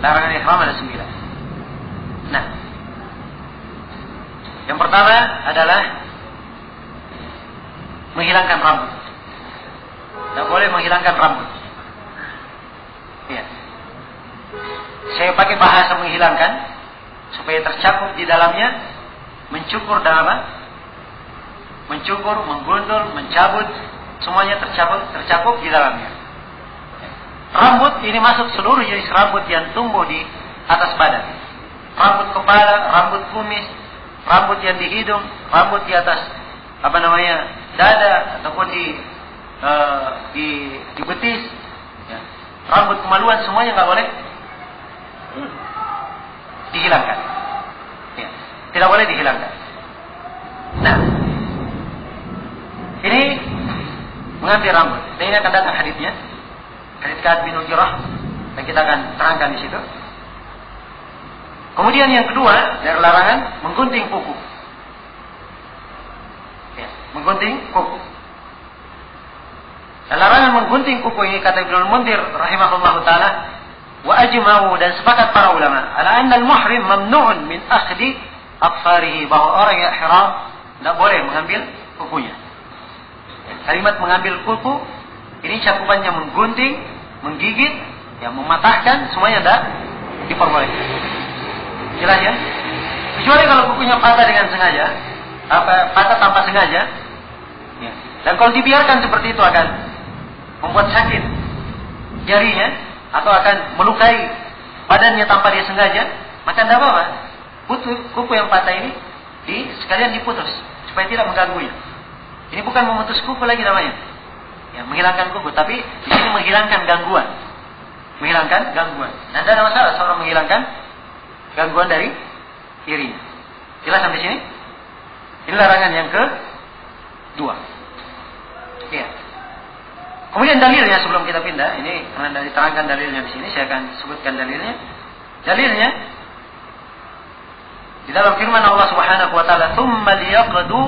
A: Larangan ihram ada 9. Nah, yang pertama adalah menghilangkan rambut. Tidak boleh menghilangkan rambut. Ya. Saya pakai bahasa menghilangkan supaya tercakup di dalamnya, mencukur dan apa? Mencukur, menggundul, mencabut, semuanya tercakup di dalamnya. Rambut ini masuk seluruh jenis rambut yang tumbuh di atas badan. Rambut kepala, rambut kumis, rambut yang di hidung, rambut di atas dada ataupun di betis, ya. Rambut kemaluan semuanya nggak boleh dihilangkan. Ya. Tidak boleh dihilangkan. Nah, ini mengambil rambut. Dan ini akan datang hadisnya, hadis Ka'ab bin Ujrah, dan kita akan terangkan di situ. Kemudian yang kedua dari larangan menggunting kuku. Ya, menggunting kuku. Dan larangan menggunting kuku ini kata Ibnu Munzir rahimahullahu taala, wa ajma'u, dan sepakat para ulama ala anna al-muhrim mamnu'un min akhdi aqfarihi, bahwa orang yang ihram tidak boleh mengambil kukunya. Kalimat mengambil kuku ini cakupannya menggunting, menggigit, yang mematahkan, semuanya tidak diperbolehkan. Jelas ya? Kecuali kalau kukunya patah dengan sengaja, patah tanpa sengaja, ya. Dan kalau dibiarkan seperti itu akan membuat sakit jarinya atau akan melukai badannya tanpa dia sengaja, maka tidak apa-apa. Kuku yang patah ini sekalian diputus supaya tidak mengganggunya. Ini bukan memutus kuku lagi namanya, ya, menghilangkan kuku, tapi di sini menghilangkan gangguan, menghilangkan gangguan. Dan tidak ada masalah seorang menghilangkan gangguan dari dirinya. Jelas sampai sini? Ini larangan yang kedua. Ya. Kemudian dalilnya sebelum kita pindah, ini karena diterangkan dalilnya di sini, saya akan sebutkan dalilnya. Dalilnya di dalam firman Allah Subhanahu wa taala, "Tsumma liyaqdu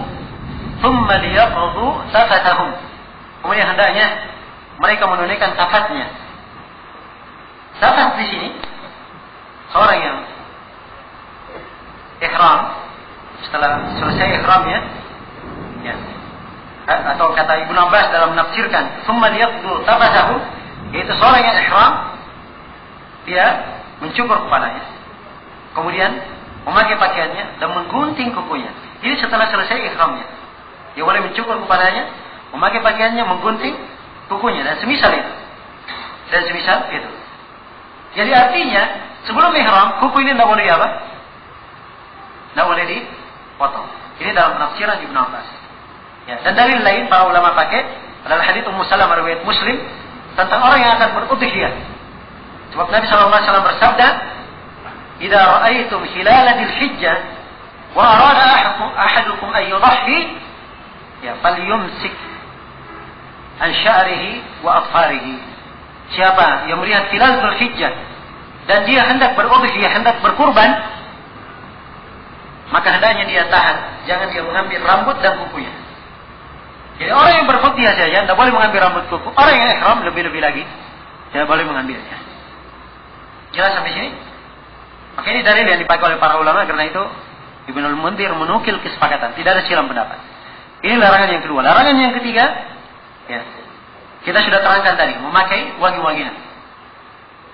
A: tafatahum." Kemudian hendaknya mereka menunaikan tafatnya. Tafat di sini seorang yang ihram, setelah selesai ihramnya, ya, atau kata Ibnu Abbas dalam menafsirkan "Tsumma liyaqdu tafatahu", yaitu seorang yang ihram dia mencukur kepalanya, kemudian memakai pakaiannya dan menggunting kukunya. Jadi setelah selesai ihramnya, dia boleh mencukur kepalanya, memakai pakaiannya, menggunting kukunya, dan semisal itu. Jadi artinya sebelum ihram kuku ini tidak boleh apa? Tidak boleh dipotong. Ini dalam penafsiran Ibnu Abbas. Ya, dan dalil lain para ulama pakai adalah hadits Ummu Salamah riwayat Muslim tentang orang yang akan berudhiyah. Sebab Nabi SAW bersabda, "Idza ra'aitum hilala dzilhijjah wa arada ahadukum an yudhhi, ya, falyumsik an sya'rihi wa afarihi." Siapa yang melihat hilal Dzulhijjah dan dia hendak berudhiyah, hendak berkurban, maka hendaknya dia tahan, jangan dia mengambil rambut dan kukunya. Jadi orang yang berudhiyah saja tidak boleh mengambil rambut kuku. Orang yang ihram lebih-lebih lagi tidak boleh mengambilnya. Jelas sampai sini? Maka ini dalil yang dipakai oleh para ulama, karena itu Ibnu Munzir menukil kesepakatan, tidak ada silang pendapat. Ini larangan yang kedua. Larangan yang ketiga, ya, kita sudah terangkan tadi, memakai wangi-wangian.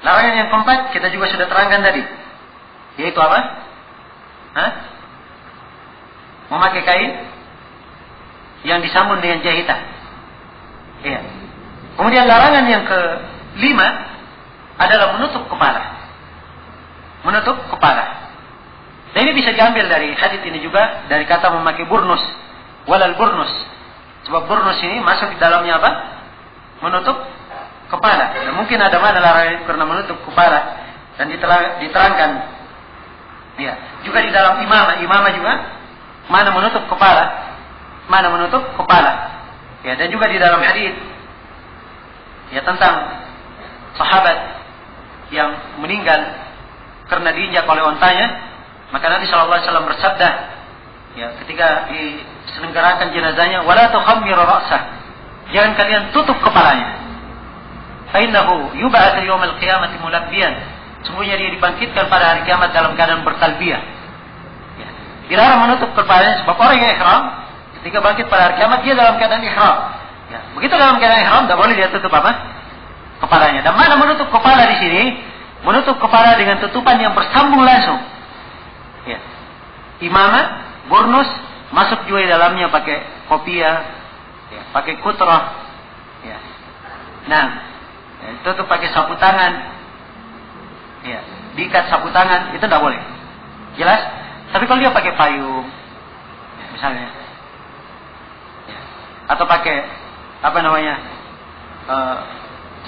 A: Larangan yang keempat kita juga sudah terangkan tadi, yaitu apa? Memakai kain yang disambung dengan jahitan. Ya. Kemudian larangan yang kelima adalah menutup kepala. Menutup kepala. Dan ini bisa diambil dari hadis ini juga, dari kata memakai burnus, walal burnus. Sebab burnus ini masuk di dalamnya apa? Menutup kepala. Dan mungkin ada mana larangan karena menutup kepala, dan diterangkan. Ya, juga di dalam imamah juga mana menutup kepala, mana menutup kepala. Ya, dan juga di dalam hadis ya tentang sahabat yang meninggal karena diinjak oleh ontanya, maka Nabi SAW bersabda, ya, ketika diselenggarakan jenazahnya, "Wala tukhammiru ra'sah", jangan kalian tutup kepalanya. Fainnahu yub'ats yaumil qiyamati mulabbiyan. Sungguhnya dia dibangkitkan pada hari kiamat dalam keadaan bertalbiyah. Ya. Dilarang menutup kepalanya sebab orang yang ihram ketika bangkit pada hari kiamat dia dalam keadaan ihram. Ya. Begitu dalam keadaan ihram tidak boleh dia tutup apa? Kepalanya. Dan mana menutup kepala di sini? Menutup kepala dengan tutupan yang bersambung langsung. Ya. Imamah, burnus, masuk juga di dalamnya pakai kopiah, ya, pakai kutrah. Ya. Nah, ya, tutup pakai sapu tangan. Ya, diikat sapu tangan itu tidak boleh. Jelas? Tapi kalau dia pakai payung, ya, misalnya, ya, atau pakai apa namanya,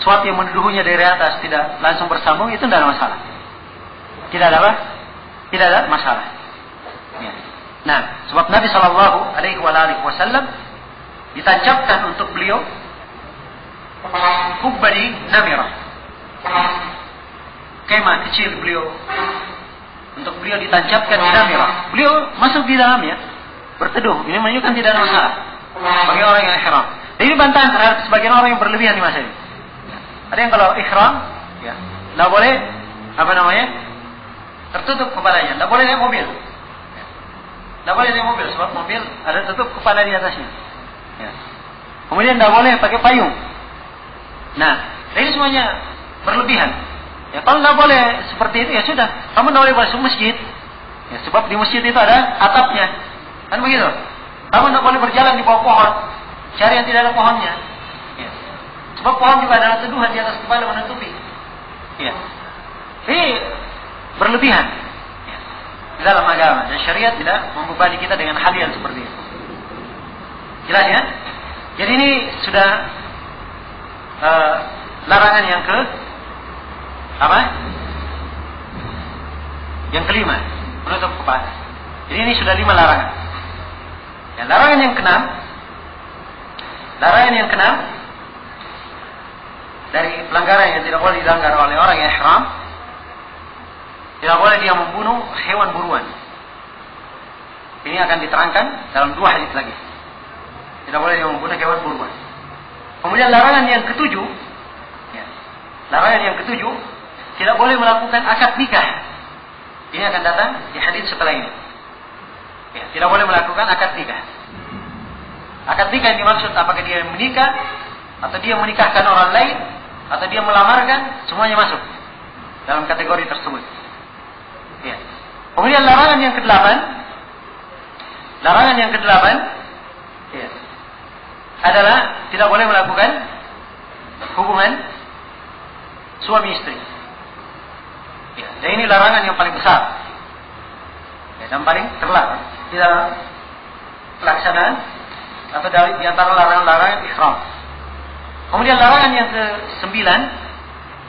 A: sesuatu yang menuduhnya dari atas tidak langsung bersambung, itu tidak ada masalah. Tidak ada apa? Tidak ada masalah. Ya. Nah, sebab Nabi Shallallahu Alaihi Wasallam ditancapkan untuk beliau kubbadi namirah, kemah kecil beliau, untuk beliau ditancapkan di namirah. Beliau masuk di dalamnya berteduh. Ini menunjukkan tidak ada masalah bagi orang yang ihram. Dan ini bantahan terhadap sebagian orang yang berlebihan di masa ini. Ada yang kalau ihram, ya, tidak boleh apa namanya, tertutup kepalanya, tidak boleh naik mobil. Tidak boleh naik mobil sebab mobil ada tutup kepala di atasnya. Ya. Kemudian tidak boleh pakai payung. Nah, ini semuanya berlebihan. Ya, kalau tidak boleh seperti itu ya sudah, kamu tidak boleh masuk masjid. Ya, sebab di masjid itu ada atapnya, kan begitu. Kamu tidak boleh berjalan di bawah pohon, cari yang tidak ada pohonnya. Ya. Sebab pohon juga ada teduhan di atas kepala menutupi. Ya. Ini berlebihan. Ya. Dalam agama dan syariat tidak membebani kita dengan hal yang seperti itu. Jelas ya? Jadi ini sudah larangan yang ke apa? Yang kelima, menutup kepala. Jadi ini sudah 5 larangan. Ya, larangan yang keenam dari pelanggaran yang tidak boleh dilanggar oleh orang yang ihram, tidak boleh dia membunuh hewan buruan. Ini akan diterangkan dalam 2 hadis lagi. Tidak boleh dia membunuh hewan buruan. Kemudian larangan yang ketujuh, ya, tidak boleh melakukan akad nikah. Ini akan datang di hadis setelah ini. Ya, tidak boleh melakukan akad nikah. Akad nikah yang dimaksud apakah dia menikah, atau dia menikahkan orang lain, atau dia melamarkan, semuanya masuk dalam kategori tersebut. Ya. Kemudian larangan yang ke-8, ya, adalah tidak boleh melakukan hubungan suami istri. Ya, dan ini larangan yang paling besar, ya, dan paling terlarang di dalam pelaksanaan atau di antara larangan-larangan ihram. Kemudian larangan yang ke-9,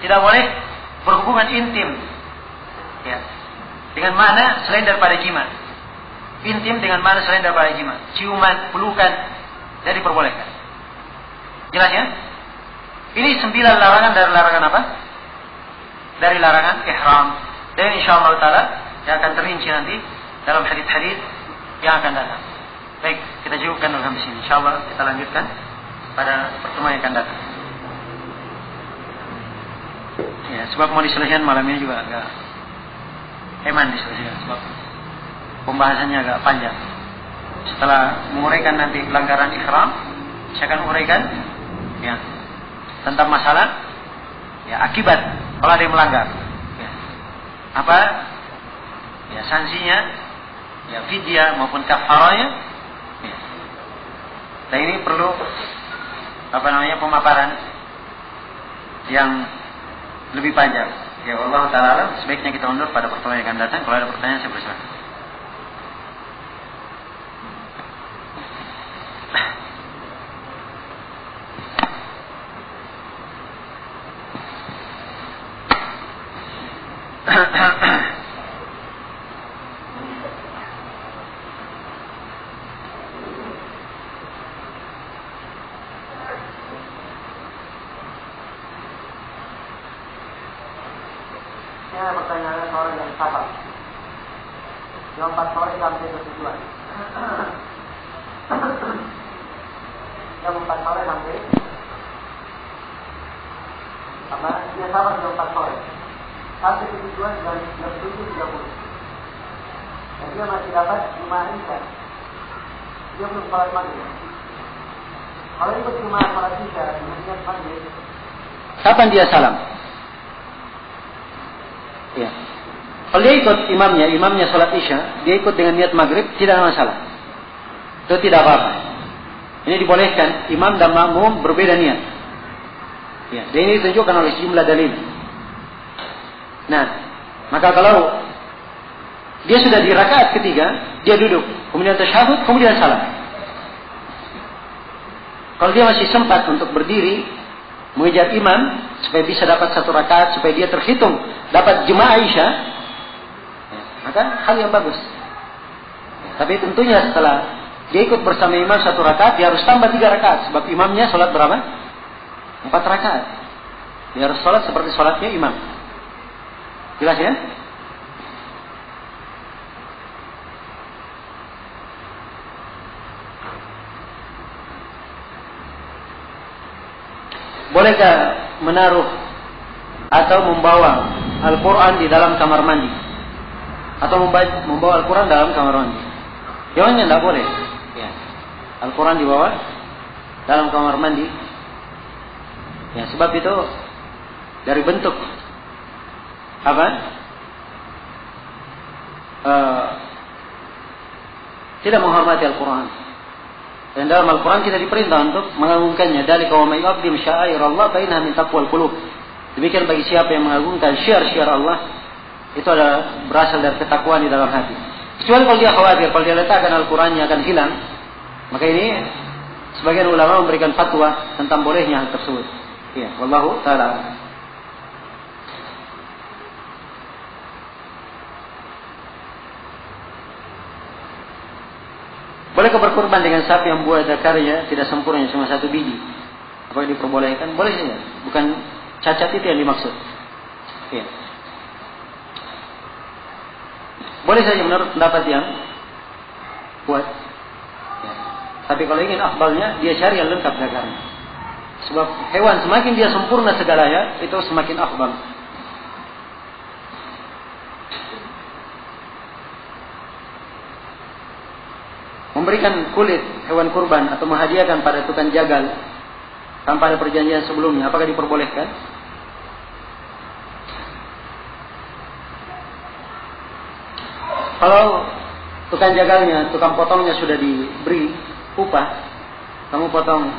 A: tidak boleh berhubungan intim, ya, dengan mana selain daripada jima. Intim dengan mana selain daripada jima. Ciuman, pelukan, jadi diperbolehkan. Jelas ya? Ini 9 larangan dari larangan apa? Dari larangan ihram. Dan insyaallah taala yang akan terinci nanti dalam hadis-hadis yang akan datang. Baik, kita cukupkan dulu sampai sini. Insyaallah kita lanjutkan pada pertemuan yang akan datang. Ya, sebab mau diselesaikan malam ini juga agak heman diselesaikan sebab pembahasannya agak panjang. Setelah menguraikan nanti pelanggaran ihram, saya akan uraikan ya tentang masalah ya akibat kalau ada yang melanggar. Ya. Apa ya sanksinya, ya fidyah maupun kafarahnya. Ya. Dan ini perlu apa namanya pemaparan yang lebih panjang. Ya Allah taala sebaiknya kita undur pada pertemuan yang akan datang. Kalau ada pertanyaan saya bersilakan.
B: Pertanyaan seorang yang sabar. Jam 4 sore sampai ke tujuan. Jam 4 sore sampai Dia sabar jam 4 sore. Sampai ke tujuan jam 7.30. Dan dia masih dapat 5 isya. Dia belum sholat maghrib. Kalau ikut cuma sholat isya, kemudian maghrib.
A: Kapan dia salam? Ya. Kalau dia ikut imamnya sholat isya, dia ikut dengan niat maghrib, tidak ada masalah. Itu tidak apa-apa. Ini dibolehkan, imam dan makmum berbeda niat. Ya, dan ini ditunjukkan oleh sejumlah dalil. Nah, maka kalau dia sudah di rakaat ketiga, dia duduk, kemudian tasyahud, kemudian salam. Kalau dia masih sempat untuk berdiri, mengejar imam, supaya bisa dapat 1 rakaat, supaya dia terhitung dapat jemaah isya, ya, maka hal yang bagus. Ya, tapi tentunya setelah dia ikut bersama imam 1 rakaat, dia harus tambah 3 rakaat, sebab imamnya sholat berapa? 4 rakaat. Dia harus sholat seperti sholatnya imam. Jelas ya? Bolehkah menaruh atau membawa Al-Quran di dalam kamar mandi? Atau membawa Al-Quran dalam kamar mandi? Jawabannya tidak boleh. Ya. Al-Quran dibawa dalam kamar mandi. Ya, sebab itu dari bentuk apa? Tidak menghormati Al-Quran. Dan dalam Al-Quran kita diperintah untuk mengagungkannya. Dzalika wa may yu'azzim sya'airallah fa innaha min taqwal qulub. Demikian bagi siapa yang mengagungkan syiar-syiar Allah, itu adalah berasal dari ketakwaan di dalam hati. Kecuali kalau dia khawatir, kalau dia letakkan Al-Qurannya akan hilang, maka ini sebagian ulama memberikan fatwa tentang bolehnya hal tersebut. Ya, wallahu ta'ala. Bolehkah berkurban dengan sapi yang buah zakarnya tidak sempurna, cuma 1 biji? Apakah diperbolehkan? Boleh saja. Bukan cacat itu yang dimaksud. Ya. Boleh saja menurut pendapat yang kuat. Ya. Tapi kalau ingin afdalnya, dia cari yang lengkap zakarnya. Sebab hewan semakin dia sempurna segalanya, itu semakin afdal. Memberikan kulit hewan kurban atau menghadiahkan pada tukang jagal tanpa ada perjanjian sebelumnya, apakah diperbolehkan? Kalau tukang jagalnya, tukang potongnya sudah diberi upah, kamu potong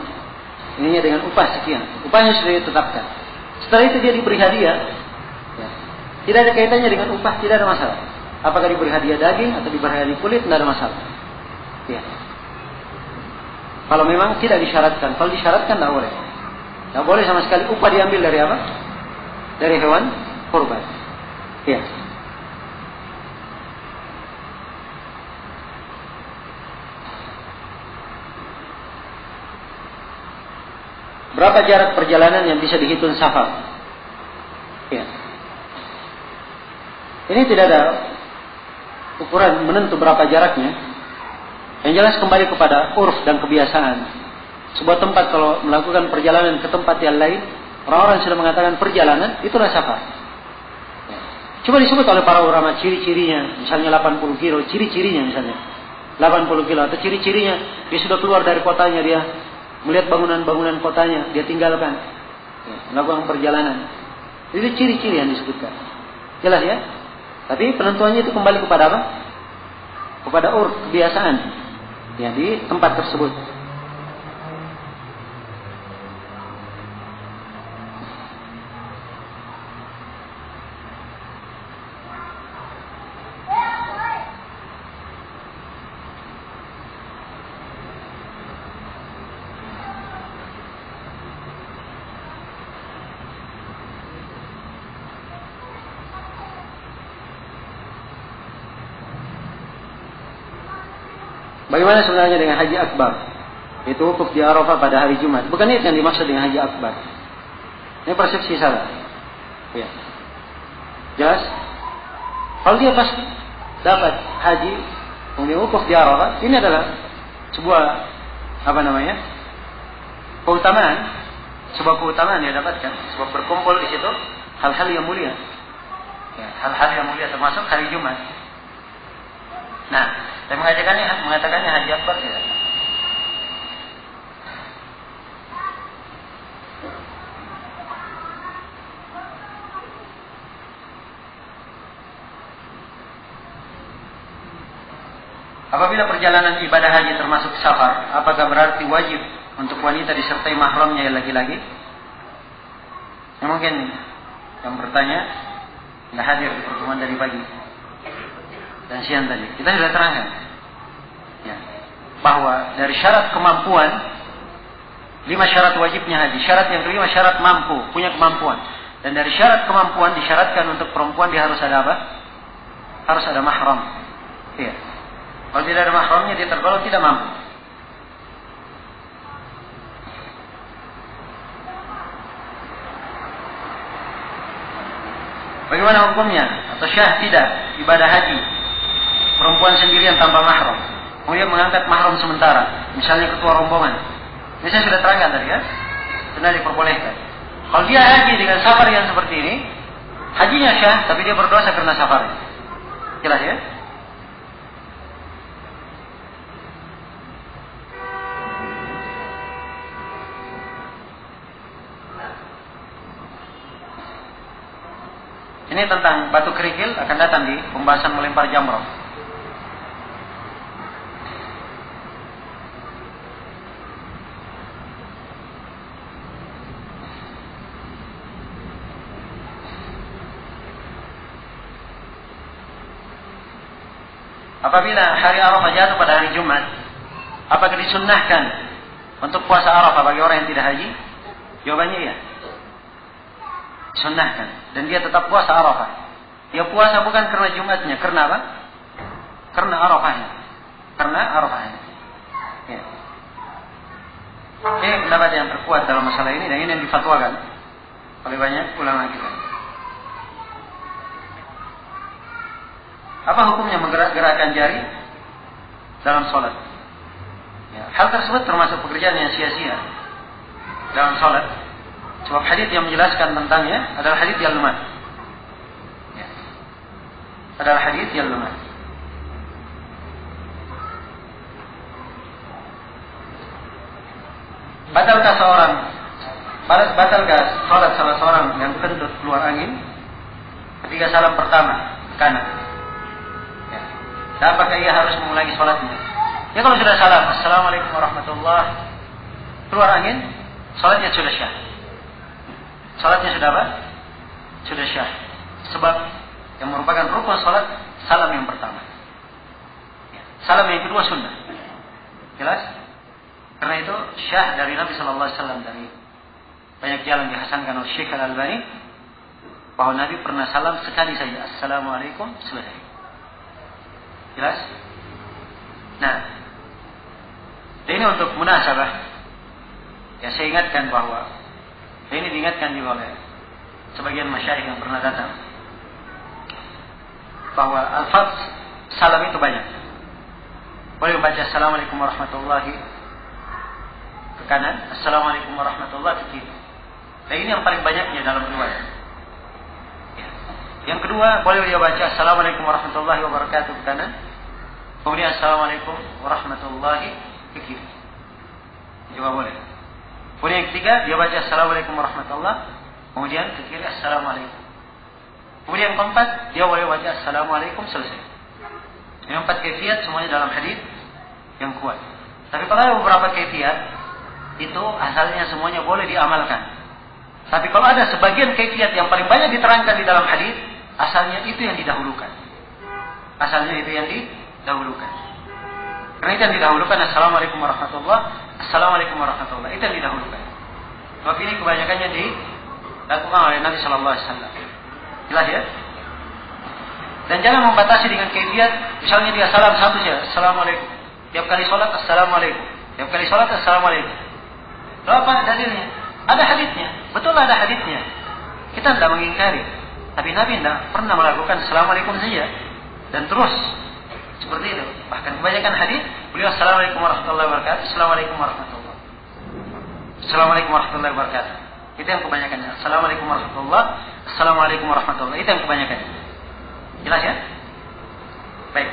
A: ininya dengan upah sekian, upahnya sudah ditetapkan. Setelah itu dia diberi hadiah, ya. Tidak ada kaitannya dengan upah, tidak ada masalah. Apakah diberi hadiah daging atau diberi hadiah kulit, tidak ada masalah. Ya. Kalau memang tidak disyaratkan, kalau disyaratkan tidak boleh. Tidak boleh sama sekali upah diambil dari apa? Dari hewan kurban. Ya. Berapa jarak perjalanan yang bisa dihitung safar? Ya. Ini tidak ada ukuran menentu berapa jaraknya. Yang jelas kembali kepada urf dan kebiasaan. Sebuah tempat kalau melakukan perjalanan ke tempat yang lain, orang-orang sudah mengatakan perjalanan, itulah safar. Ya. Coba disebut oleh para ulama ciri-cirinya, misalnya 80 kilo, ciri-cirinya misalnya 80 kilo, atau ciri-cirinya dia sudah keluar dari kotanya, dia melihat bangunan-bangunan kotanya, dia tinggalkan, ya, melakukan perjalanan. Itu ciri-ciri yang disebutkan. Jelas ya? Tapi penentuannya itu kembali kepada apa? Kepada urf, kebiasaan. Ya, di tempat tersebut. Bagaimana sebenarnya dengan haji akbar? Itu wukuf di Arafah pada hari Jumat. Bukan itu yang dimaksud dengan haji akbar. Ini persepsi salah. Ya. Jelas? Kalau dia pas dapat haji, kemudian wukuf di Arafah, ini adalah sebuah keutamaan sebuah keutamaan dia dapatkan, sebab berkumpul di situ hal-hal yang mulia. Ya, hal-hal yang mulia termasuk hari Jumat. Nah, saya mengatakannya Haji Akbar tidak. Apabila perjalanan ibadah haji termasuk safar, apakah berarti wajib untuk wanita disertai mahramnya yang laki-laki? Ya, mungkin yang bertanya tidak hadir di pertemuan dari pagi dan siang tadi. Kita sudah terangkan ya, bahwa dari syarat kemampuan, 5 syarat wajibnya haji. Syarat yang kelima syarat mampu, punya kemampuan. Dan dari syarat kemampuan disyaratkan untuk perempuan dia harus ada apa? Harus ada mahram. Iya. Kalau tidak ada mahramnya dia tergolong tidak mampu. Bagaimana hukumnya? Atau syah tidak ibadah haji perempuan sendirian tanpa mahram, kemudian mengangkat mahram sementara, misalnya ketua rombongan. Ini saya sudah terangkan tadi ya, sudah diperbolehkan. Kalau dia haji dengan safar yang seperti ini, hajinya syah, tapi dia berdosa karena safar. Jelas ya? Ini tentang batu kerikil akan datang di pembahasan melempar jamrah. Apabila hari Arafah jatuh pada hari Jumat, apakah disunnahkan untuk puasa Arafah bagi orang yang tidak haji? Jawabannya iya. Sunnahkan. Dan dia tetap puasa Arafah. Dia puasa bukan karena Jumatnya. Karena apa? Karena Arafahnya. Karena Arafahnya. Ya. Ini pendapat yang terkuat dalam masalah ini. Dan ini yang difatwakan oleh banyak ulama kita. Apa hukumnya menggerak-gerakkan jari dalam sholat? Ya. Hal tersebut termasuk pekerjaan yang sia-sia dalam sholat. Sebab hadits yang menjelaskan tentangnya adalah hadits yang lemah. Ya. Adalah hadits yang lemah. Batalkah sholat salah seorang yang kentut keluar angin ketika salam pertama kanan? Ya. Dan apakah ia harus mengulangi sholatnya? Ya kalau sudah salam, assalamualaikum warahmatullahi wabarakatuh, keluar angin, sholatnya sudah syah. Salatnya sudah apa? Sudah syah. Sebab yang merupakan rukun salat salam yang pertama. Ya. Salam yang kedua sunnah. Jelas? Karena itu syah dari Nabi sallallahu alaihi wasallam, dari banyak jalan dihasankan oleh Syekh Al-Albani bahwa Nabi pernah salam sekali saja, assalamualaikum, selesai. Jelas? Nah, ini untuk munasabah. Ya, saya ingatkan bahwa ini diingatkan juga oleh sebagian masyayikh yang pernah datang bahwa al-fadz salam itu banyak. Boleh membaca assalamualaikum warahmatullahi ke kanan, assalamualaikum warahmatullahi ke kiri. Dan ini yang paling banyaknya dalam riwayat. Ya. Yang kedua, boleh dia baca assalamualaikum warahmatullahi wabarakatuh ke kanan, kemudian assalamualaikum warahmatullahi ke kiri. Juga boleh. Kemudian yang ketiga, dia baca assalamualaikum warahmatullahi, kemudian ke kiri assalamualaikum. Kemudian yang keempat, dia boleh baca assalamualaikum, selesai. Yang 4 kaifiat semuanya dalam hadis yang kuat. Tapi kalau ada beberapa kaifiat, itu asalnya semuanya boleh diamalkan. Tapi kalau ada sebagian kaifiat yang paling banyak diterangkan di dalam hadis, asalnya itu yang didahulukan. Asalnya itu yang didahulukan. Karena itu yang didahulukan assalamualaikum warahmatullahi, assalamualaikum warahmatullahi, itu yang didahulukan. Sebab ini kebanyakannya dilakukan oleh Nabi sallallahu alaihi wasallam. Jelas ya? Dan jangan membatasi dengan kaifiat, misalnya dia salam satu saja, assalamualaikum. Tiap kali sholat assalamualaikum. Tiap kali sholat assalamualaikum. Lalu apa dalilnya? Ada hadisnya. Betul ada hadisnya. Kita tidak mengingkari. Tapi Nabi tidak pernah melakukan assalamualaikum saja dan terus seperti itu. Bahkan kebanyakan hadis beliau assalamualaikum warahmatullahi wabarakatuh, assalamualaikum warahmatullahi. Assalamualaikum warahmatullahi wabarakatuh. Itu yang kebanyakannya. Assalamualaikum warahmatullahi. Assalamualaikum warahmatullahi. Itu yang kebanyakannya. Jelas ya? Baik.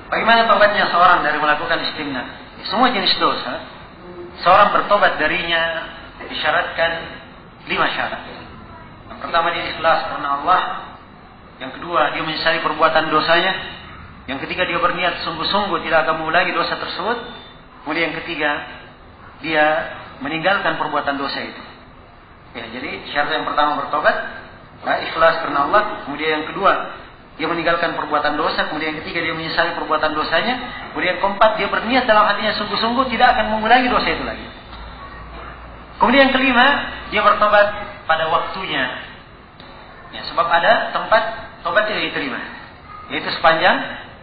A: Bagaimana tobatnya seorang dari melakukan istimna? Semua jenis dosa, seorang bertobat darinya disyaratkan 5 syarat. Yang pertama, dia ikhlas karena Allah. Yang kedua, dia menyesali perbuatan dosanya. Yang ketiga, dia berniat sungguh-sungguh tidak akan mengulangi dosa tersebut. Kemudian yang ketiga, dia meninggalkan perbuatan dosa itu. Ya, jadi syarat yang pertama bertobat, ikhlas karena Allah. Kemudian yang kedua, dia meninggalkan perbuatan dosa. Kemudian yang ketiga, dia menyesali perbuatan dosanya. Kemudian yang keempat, dia berniat dalam hatinya sungguh-sungguh tidak akan mengulangi dosa itu lagi. Kemudian yang kelima, dia bertobat pada waktunya. Ya, sebab ada tempat tobat yang diterima, yaitu sepanjang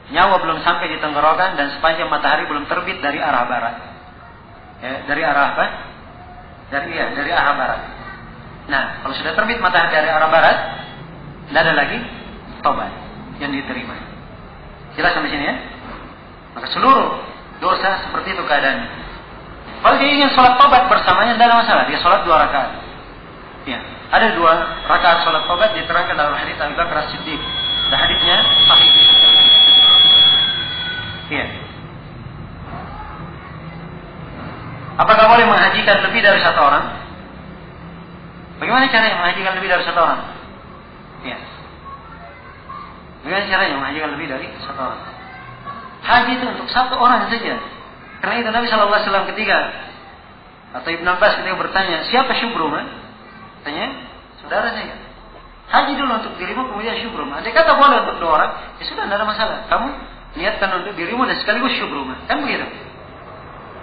A: nyawa belum sampai di tenggorokan dan sepanjang matahari belum terbit dari arah barat. Ya, dari arah apa? Dari arah barat. Nah, kalau sudah terbit matahari dari arah barat, tidak ada lagi tobat yang diterima. Jelas sampai sini ya? Maka seluruh dosa seperti itu keadaannya. Kalau dia ingin sholat tobat bersamanya, tidak ada masalah. Dia sholat 2 rakaat. Ya, ada 2 rakaat sholat tobat diterangkan dalam hadits Abu Bakar As-Siddiq. Dan haditsnya sahih. Ya. Apakah boleh menghajikan lebih dari 1 orang? Bagaimana caranya menghajikan lebih dari 1 orang? Ya. Bagaimana caranya menghajikan lebih dari 1 orang? Haji itu untuk 1 orang saja. Karena itu Nabi SAW ketika, atau Ibn Abbas ketika bertanya, siapa syubruma? Tanya, saudara saya. Haji dulu untuk dirimu, kemudian syubruma. Dia kata boleh untuk 2 orang, ya sudah, tidak ada masalah. Kamu niatkan untuk dirimu dan sekaligus syubruma. Kan begitu?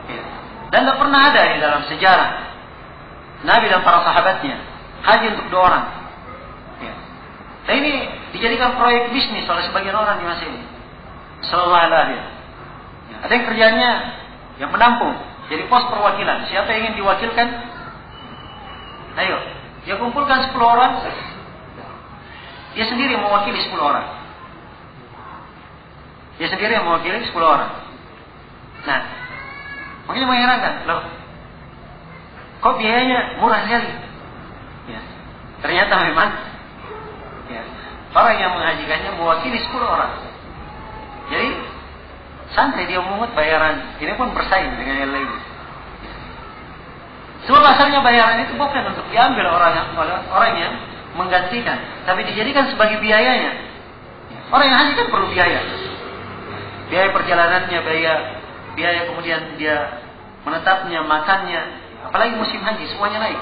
A: Ya. Dan tidak pernah ada di dalam sejarah Nabi dan para sahabatnya haji untuk 2 orang. Ya. Dan ini dijadikan proyek bisnis oleh sebagian orang di masa ini. Sallallahu alaihi. Ya. Ada yang kerjanya yang menampung, jadi pos perwakilan. Siapa yang ingin diwakilkan? Ayo, dia kumpulkan 10 orang. Dia sendiri yang mewakili 10 orang. Dia sendiri yang mewakili 10 orang. Nah, makanya mengherankan, loh, kok biayanya murah sekali? Ya, ternyata memang, ya, orang yang menghajikannya mewakili 10 orang. Jadi santai dia memungut bayaran. Ini pun bersaing dengan yang lain. Sebab asalnya bayaran itu bukan untuk diambil oleh orang yang menggantikan, tapi dijadikan sebagai biayanya. Orang yang haji kan perlu biaya. Biaya perjalanannya, biaya kemudian dia menetapnya, makannya. Apalagi musim haji, semuanya naik.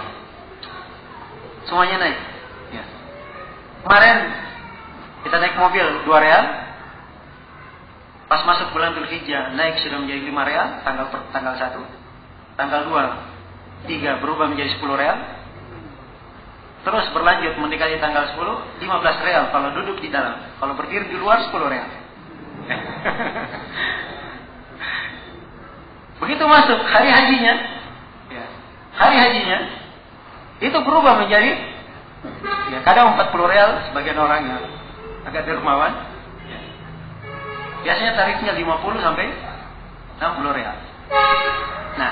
A: Semuanya naik. Ya. Kemarin kita naik mobil 2 real. Pas masuk bulan Dzulhijjah naik sudah menjadi 5 real tanggal 1. Tanggal 2, 3 berubah menjadi 10 real. Terus berlanjut mendekati tanggal 10, 15 real kalau duduk di dalam. Kalau berdiri di luar 10 real. Begitu masuk hari hajinya, ya, hari hajinya itu berubah menjadi, ya, kadang 40 real sebagian orang yang agak dermawan. Biasanya tarifnya 50 sampai 60 real. Nah,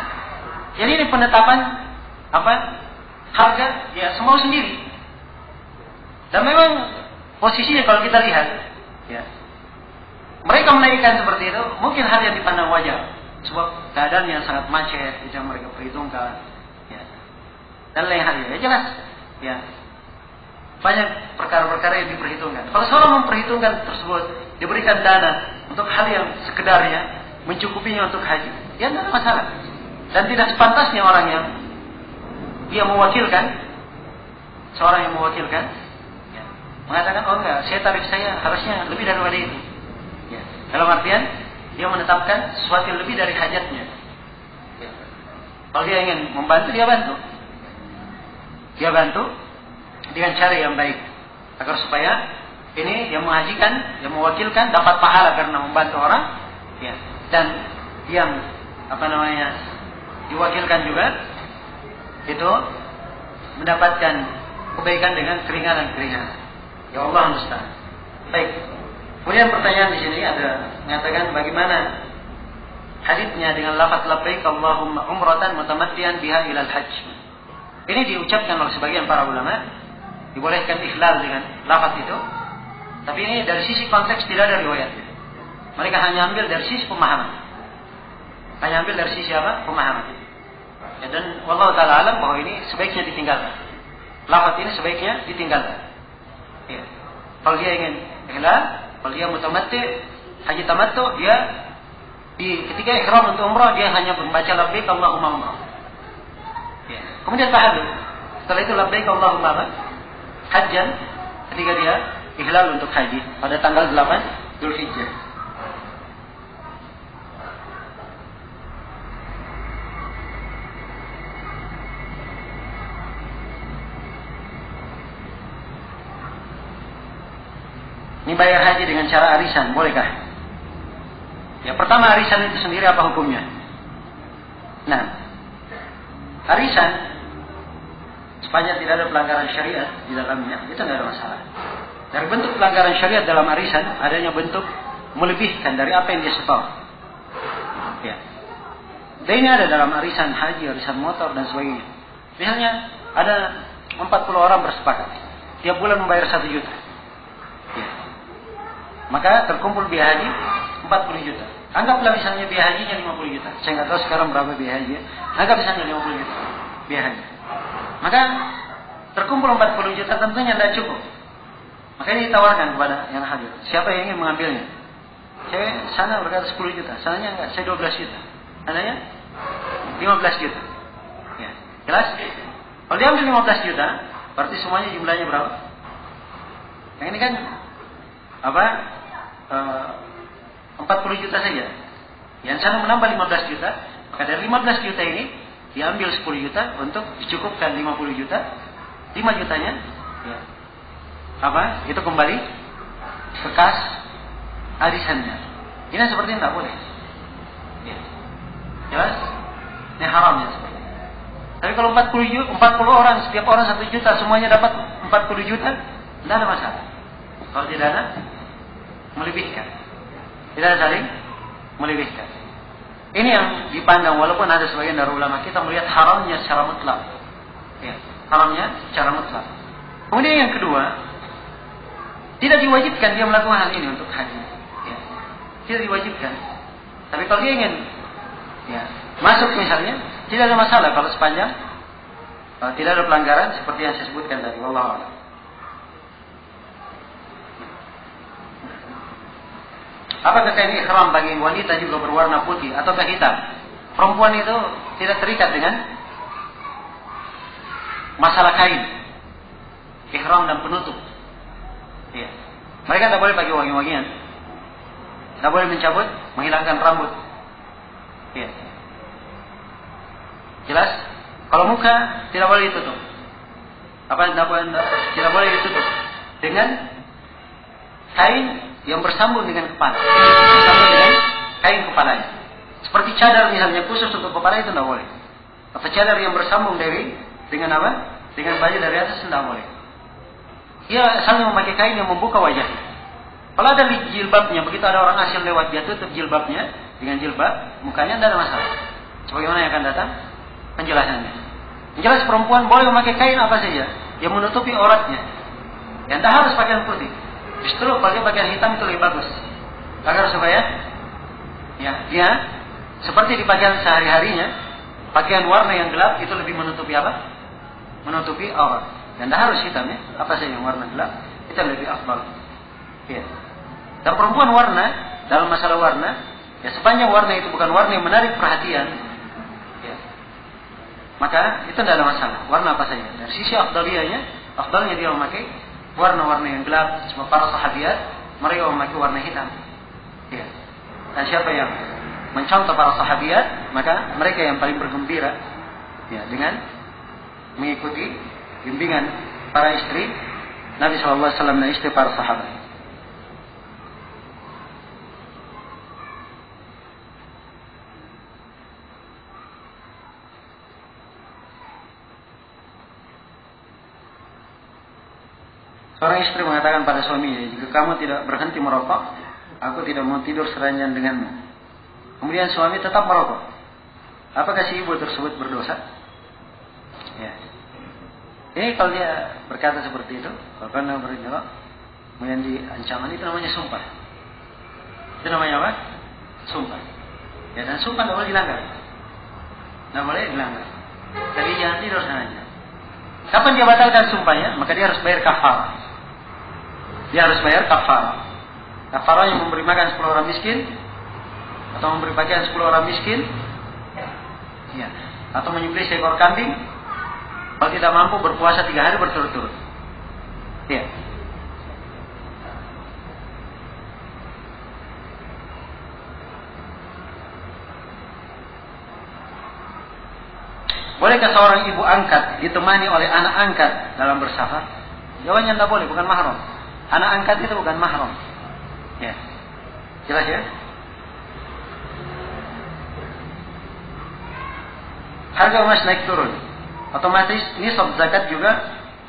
A: jadi ini penetapan harga ya semau sendiri. Dan memang posisinya kalau kita lihat, ya, mereka menaikkan seperti itu mungkin hal yang dipandang wajar, sebab keadaan yang sangat macet yang mereka perhitungkan, ya, dan lain hal ya jelas, ya, banyak perkara-perkara yang diperhitungkan. Kalau seorang memperhitungkan tersebut, diberikan dana untuk hal yang sekedarnya mencukupinya untuk haji, ya tidak ada masalah. Dan tidak sepantasnya orang yang dia mewakilkan, seorang yang mewakilkan, ya, mengatakan, oh enggak, tarif saya harusnya lebih daripada itu. Ya. Dalam artian dia menetapkan sesuatu yang lebih dari hajatnya. Ya. Kalau dia ingin membantu, dia bantu. Dia bantu dengan cara yang baik, agar supaya ini yang menghajikan, yang mewakilkan dapat pahala karena membantu orang, ya, dan yang diwakilkan juga itu mendapatkan kebaikan dengan keringanan-keringanan. Ya Allah musta'an. Baik. Kemudian pertanyaan di sini ada mengatakan bagaimana haditsnya dengan lafaz labbaik Allahumma umratan mutamattian biha ilal hajj. Ini diucapkan oleh sebagian para ulama, dibolehkan ikhlal dengan lafaz itu. Tapi ini dari sisi konteks tidak ada riwayatnya. Mereka hanya ambil dari sisi pemahaman. Hanya ambil dari sisi apa? Pemahaman. Ya, dan wallahu taala alam bahwa ini sebaiknya ditinggalkan. Lafaz ini sebaiknya ditinggalkan. Ya. Kalau dia ingin ikhlal, kalau dia mutamatti, haji tamattu, dia ketika ihram untuk umrah dia hanya membaca labbaik Allahumma umrah. Ya. Kemudian tahallul. Setelah itu labbaik Allahumma hajjan ketika dia ihlal untuk haji pada tanggal 8 Dzulhijjah. Ini bayar haji dengan cara arisan, bolehkah? Ya, pertama arisan itu sendiri apa hukumnya? Nah, arisan sepanjang tidak ada pelanggaran syariat di dalamnya, itu tidak ada masalah. Dari bentuk pelanggaran syariat dalam arisan, adanya bentuk melebihkan dari apa yang dia setor. Ya. Dan ini ada dalam arisan haji, arisan motor dan sebagainya. Misalnya ada 40 orang bersepakat, tiap bulan membayar 1 juta. Ya. Maka terkumpul biaya haji 40 juta. Anggaplah misalnya biaya hajinya 50 juta. Saya nggak tahu sekarang berapa biaya haji. Anggap misalnya 50 juta biaya haji. Maka terkumpul 40 juta tentunya tidak cukup. Maka ini ditawarkan kepada yang hadir. Siapa yang ingin mengambilnya? Saya sana berkata 10 juta. Sananya enggak, saya 12 juta. Sananya 15 juta. Ya. Jelas? Kalau dia ambil 15 juta, berarti semuanya jumlahnya berapa? Yang ini kan apa? 40 juta saja. Yang sana menambah 15 juta, maka dari 15 juta ini diambil 10 juta untuk dicukupkan 50 juta. 5 jutanya ya. Apa? Itu kembali ke kas arisannya. Ini seperti ini tidak boleh. Ya. Jelas? Ini haramnya seperti ini. Tapi kalau 40 orang, setiap orang 1 juta, semuanya dapat 40 juta, tidak ada masalah. Kalau tidak ada, melebihkan. Tidak ada saling melebihkan. Ini yang dipandang, walaupun ada sebagian dari ulama kita melihat haramnya secara mutlak. Ya, haramnya secara mutlak. Kemudian yang kedua, tidak diwajibkan dia melakukan hal ini untuk haji. Ya. Tidak diwajibkan. Tapi kalau dia ingin ya, masuk misalnya, tidak ada masalah kalau sepanjang tidak ada pelanggaran seperti yang saya sebutkan tadi. Wallahu a'lam. Apakah kain ihram bagi wanita juga berwarna putih atau hitam? Perempuan itu tidak terikat dengan masalah kain, ihram dan penutup. Ya. Mereka tidak boleh pakai wangi-wangian, tidak boleh mencabut, menghilangkan rambut. Ya. Jelas? Kalau muka tidak boleh ditutup. Tidak boleh ditutup dengan kain yang bersambung dengan kepala, bersambung dengan kain kepalanya. Seperti cadar misalnya khusus untuk kepala itu tidak boleh. Atau cadar yang bersambung dengan apa? Dengan baju dari atas tidak boleh. Ia asalnya memakai kain yang membuka wajahnya. Kalau ada jilbabnya, begitu ada orang asing lewat, dia tutup jilbabnya dengan jilbab, mukanya tidak ada masalah. Sebagaimana yang akan datang penjelasannya. Jelas perempuan boleh memakai kain apa saja yang menutupi auratnya. Yang tidak harus pakaian putih. Justru kalau dia pakaian hitam itu lebih bagus. Agar supaya ya, dia seperti di pakaian sehari-harinya, pakaian warna yang gelap itu lebih menutupi apa? Menutupi aurat. Dan tidak harus hitam ya. Apa saja yang warna gelap itu lebih afdal. Ya. Dan perempuan warna dalam masalah warna, ya sepanjang warna itu bukan warna yang menarik perhatian, ya, maka itu tidak ada masalah. Warna apa saja. Dari sisi afdaliyahnya, afdalnya dia memakai warna-warna yang gelap. Semua para sahabiat mereka memakai warna hitam. Ya. Dan siapa yang mencontoh para sahabiat, maka mereka yang paling bergembira ya, dengan mengikuti bimbingan para istri Nabi SAW dan istri para sahabat. Seorang istri mengatakan pada suaminya, jika kamu tidak berhenti merokok, aku tidak mau tidur seranjang denganmu. kemudian suami tetap merokok, apakah si ibu tersebut berdosa? Ya. Ini kalau dia berkata seperti itu, kalau berdosa, kemudian diancaman, itu namanya sumpah. Itu namanya apa? Sumpah. Ya, dan sumpah tidak boleh dilanggar. Tidak boleh dilanggar. Tapi jangan tidur sananya. Kapan dia batalkan sumpahnya? Maka dia harus bayar kafarah. Dia harus bayar kafarah. Kafarah yang memberi makan 10 orang miskin, atau memberi pakaian 10 orang miskin, ya, atau menyembelih seekor kambing. Kalau tidak mampu berpuasa 3 hari berturut-turut. Ya. Bolehkah seorang ibu angkat ditemani oleh anak angkat dalam bersafar? Jawabannya tidak boleh, bukan mahram. Anak angkat itu bukan mahram. Ya. Jelas ya? Harga emas naik turun, otomatis nisab zakat juga